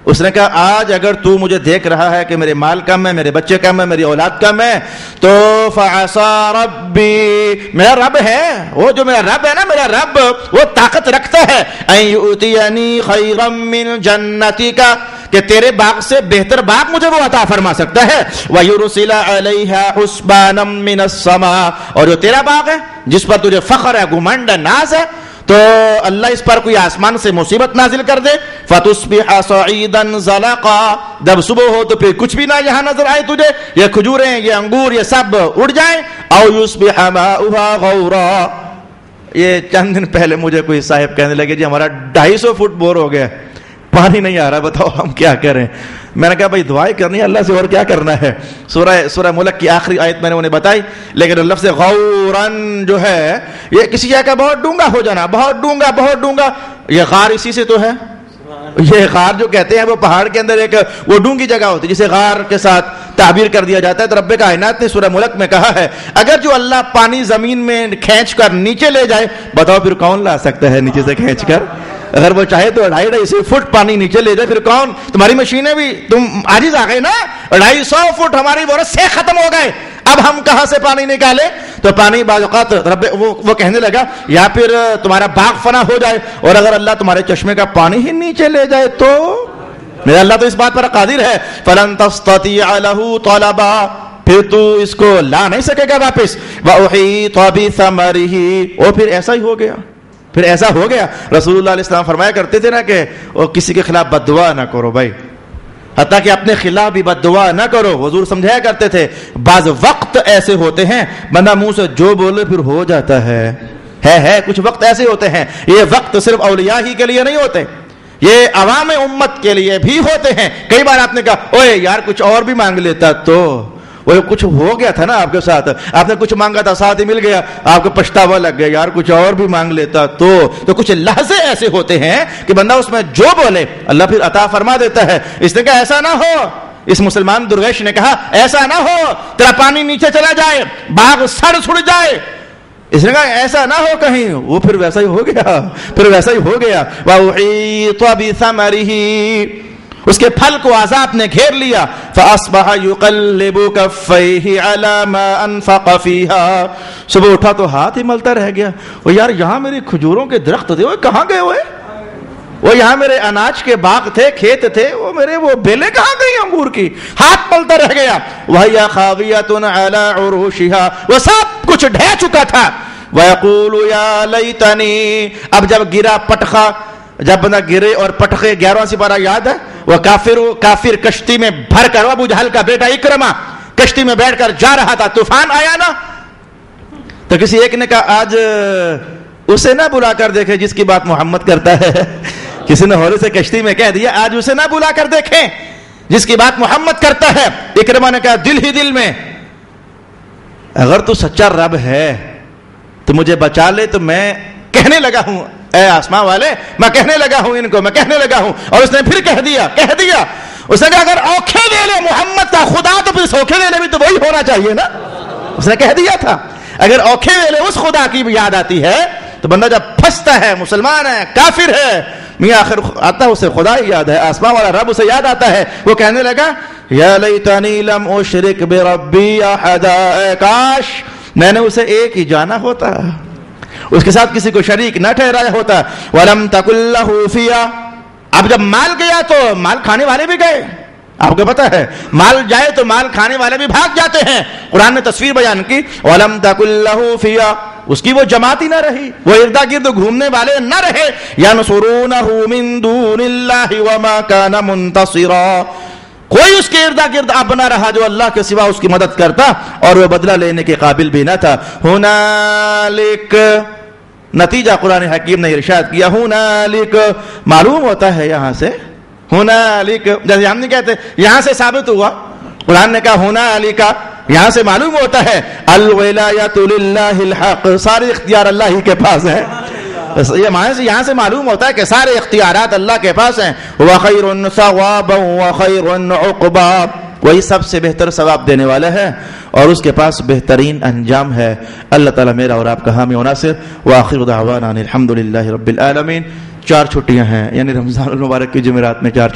اس نے کہا آج اگر تو مجھے دیکھ رہا ہے کہ میرے مال کم ہے، میرے بچے کم ہے، میری اولاد کم ہے، تو فعصى ربی، میرا رب ہے، وہ جو میرا رب ہے نا، میرا رب وہ طاقت رکھتا ہے ان یؤتینی خیرا من جنتک، کہ تیرے باغ سے بہتر باغ مجھے وہ عطا فرما سکتا ہے. وَيُرْسِلَ عَلَيْهَا حُسْبَانًا مِّنَ السَّمَاءِ، اور جو تیرا باغ ہے جس پر تجھے فخر ہے، گھمنڈ ہے، ناز ہے، تو اللہ اس پر کوئی آسمان سے مصیبت نازل کر دے. فَتُصْبِحَ صَعِيدًا زَلَقًا، جب صبح ہو تو پھر کچھ بھی نہ یہاں نظر آئے تجھے، یہ کھجوریں، یہ انگور، یہ سب اڑ جائیں. أَوْ يُصْبِحَ مَاؤُهَا غَوْرًا. یہ چند دن پہلے مجھے کوئی صاحب کہنے لگے جی ہمارا 250 فٹ بور ہو گیا، پانی نہیں آ رہا، بتاؤ ہم کیا کریں. میں نے کہا بھائی دعائیں کرنی ہے اللہ سے، اور کیا کرنا ہے. سورہ ملک کی آخری آیت میں نے انہیں بتائی، لیکن لفظ غورن جو ہے یہ کسی جگہ کا بہت ڈونگا ہو جانا، بہت ڈونگا. یہ غار اسی سے تو ہے. یہ غار جو کہتے ہیں وہ پہاڑ کے اندر ایک وہ ڈونگی جگہ ہوتی ہے جسے غار کے ساتھ تعبیر کر دیا جاتا ہے. تو رب کائنات نے سورہ ملک میں کہا ہے اگر جو اللہ پانی زمین میں کھینچ کر نیچے لے جائے، بتاؤ پھر کون لا سکتا ہے نیچے سے کھینچ کر؟ اگر وہ چاہے تو 250 فٹ پانی نیچے لے جائے، پھر کون؟ تمہاری مشینیں بھی تم عاجز آ گئے نا، 250 فٹ ہماری برس سے ختم ہو گئے، اب ہم کہاں سے پانی نکالے؟ تو پانی بعض اوقات رب وہ کہنے لگا یا پھر تمہارا باغ فنا ہو جائے، اور اگر اللہ تمہارے چشمے کا پانی ہی نیچے لے جائے تو میرا اللہ تو اس بات پر قادر ہے. فلن تستطيع له طلبا، پھر تو اس کو لا نہیں سکے گا واپس. واحيط بثمره، اور پھر ایسا ہی ہو گیا. رسول اللہ علیہ السلام فرمایا کرتے تھے نا کہ کسی کے خلاف بد دعا نہ کرو بھائی، حتیٰ کہ اپنے خلاف بھی بد دعا نہ کرو. حضور سمجھایا کرتے تھے بعض وقت ایسے ہوتے ہیں بندہ منہ سے جو بولے پھر ہو جاتا ہے. کچھ وقت ایسے ہوتے ہیں، یہ وقت صرف اولیاء ہی کے لیے نہیں ہوتے، یہ عوام امت کے لیے بھی ہوتے ہیں. کئی بار آپ نے کہا اوے یار کچھ اور بھی مانگ لیتا، تو وہ کچھ ہو گیا تھا نا آپ کے ساتھ، آپ نے کچھ مانگا تھا ساتھ ہی مل گیا، آپ کو پچھتاوا لگ گیا یار کچھ اور بھی مانگ لیتا. تو کچھ لحظے ایسے ہوتے ہیں کہ بندہ اس میں جو بولے اللہ پھر عطا فرما دیتا ہے. اس نے کہا ایسا نہ ہو، اس مسلمان درویش نے کہا ایسا نہ ہو تیرا پانی نیچے چلا جائے، باغ سڑ جائے. اس نے کہا ایسا نہ ہو کہیں، وہ پھر ویسا ہی ہو گیا. وَأُحِيطَ بِثَمَرِهِ، اس کے پھل کو عذاب نے گھیر لیا. فَأَصْبَحَ يُقَلِّبُ كَفَّيْهِ عَلَى مَا أَنفَقَ فِيهَا، صبح اٹھا تو ہاتھ ہی ملتا رہ گیا. وہ یار یہاں میری کھجوروں کے درخت تھے، وہ کہاں گئے ہوئے؟ وہ یہاں میرے اناج کے باغ تھے، کھیت تھے، وہ میرے وہ بیلیں کہاں گئی انگور کی؟ ہاتھ ملتا رہ گیا. وَهِيَ خَاوِيَةٌ عَلَى عُرُوشِهَا، وہ سب کچھ ڈھہ چکا تھا. وَيَقُولُ يَا لَيْتَنِي، اب جب گرا پٹخا، جب بندہ گرے اور پٹخے، 11واں سپارہ یاد ہے، وہ کافر کشتی میں بھر کر، ابو جہل کا بیٹا اکرما کشتی میں بیٹھ کر جا رہا تھا، طوفان آیا نا، تو کسی ایک نے کہا آج اسے نہ بلا کر دیکھے جس کی بات محمد کرتا ہے. کسی نے ہولے سے کشتی میں کہہ دیا آج اسے نہ بلا کر دیکھیں جس کی بات محمد کرتا ہے. اکرما نے کہا دل ہی دل میں اگر تو سچا رب ہے تو مجھے بچا لے. تو میں کہنے لگا ہوں اے آسمان والے، میں کہنے لگا ہوں ان کو، میں کہنے لگا ہوں. اور اس نے پھر کہہ دیا اس نے کہا اگر اوکھے ویلے محمد کا خدا تو پھر سوکھے ویلے بھی تو وہی ہونا چاہیے نا. اس نے کہہ دیا تھا اگر اوکھے ویلے اس خدا کی بھی یاد آتی ہے تو بندہ جب پھنستا ہے، مسلمان ہے، کافر ہے، میاں آخر آتا ہے اسے خدا ہی یاد ہے، آسمان والا رب اسے یاد آتا ہے. وہ کہنے لگا یا لیتنی لم اشرک بربی احدا، کاش میں نے اسے ایک ہی جانا ہوتا، اس کے ساتھ کسی کو شریک نہ ٹھہرایا ہوتا. ولم تکن لہ فیہ، اب جب مال گیا تو مال کھانے والے بھی گئے. آپ کو پتا ہے مال جائے تو مال کھانے والے بھی بھاگ جاتے ہیں. قرآن نے تصویر بیان کی وَلَمْ تَكُنْ لَهُ فِيهَا اس کی وہ جماعت ہی نہ رہی، وہ اردا گرد گھومنے والے نہ رہے. ینصرونہ من دون اللہ وما کان منتصرا، کوئی اس کے اردا گرد اب نہ رہا جو اللہ کے سوا اس کی مدد کرتا اور وہ بدلہ لینے کے قابل بھی نہ تھا. ہنالک، نتیجہ قرآن حکیم نے ارشاد کیا ہنالک، معلوم ہوتا ہے یہاں سے ہنالک، جیسے ہم نہیں کہتے یہاں سے ثابت ہوا، قرآن نے کہا ہنالک، یہاں سے معلوم ہوتا ہے الولایۃ للہ الحق، سارے اختیار اللہ ہی کے پاس ہیں. یہاں سے معلوم ہوتا ہے کہ سارے اختیارات اللہ کے پاس ہیں. وَخَيْرٌ ثَوَابًا وَخَيْرٌ عُقْبًا، وہی سب سے بہتر ثواب دینے والا ہے اور اس کے پاس بہترین انجام ہے. اللہ تعالیٰ میرا اور آپ کا حامی و ناصر. وآخر دعوانا الحمد للہ رب العالمین. 4 چھٹیاں ہیں، یعنی رمضان المبارک کی جمعرات میں 4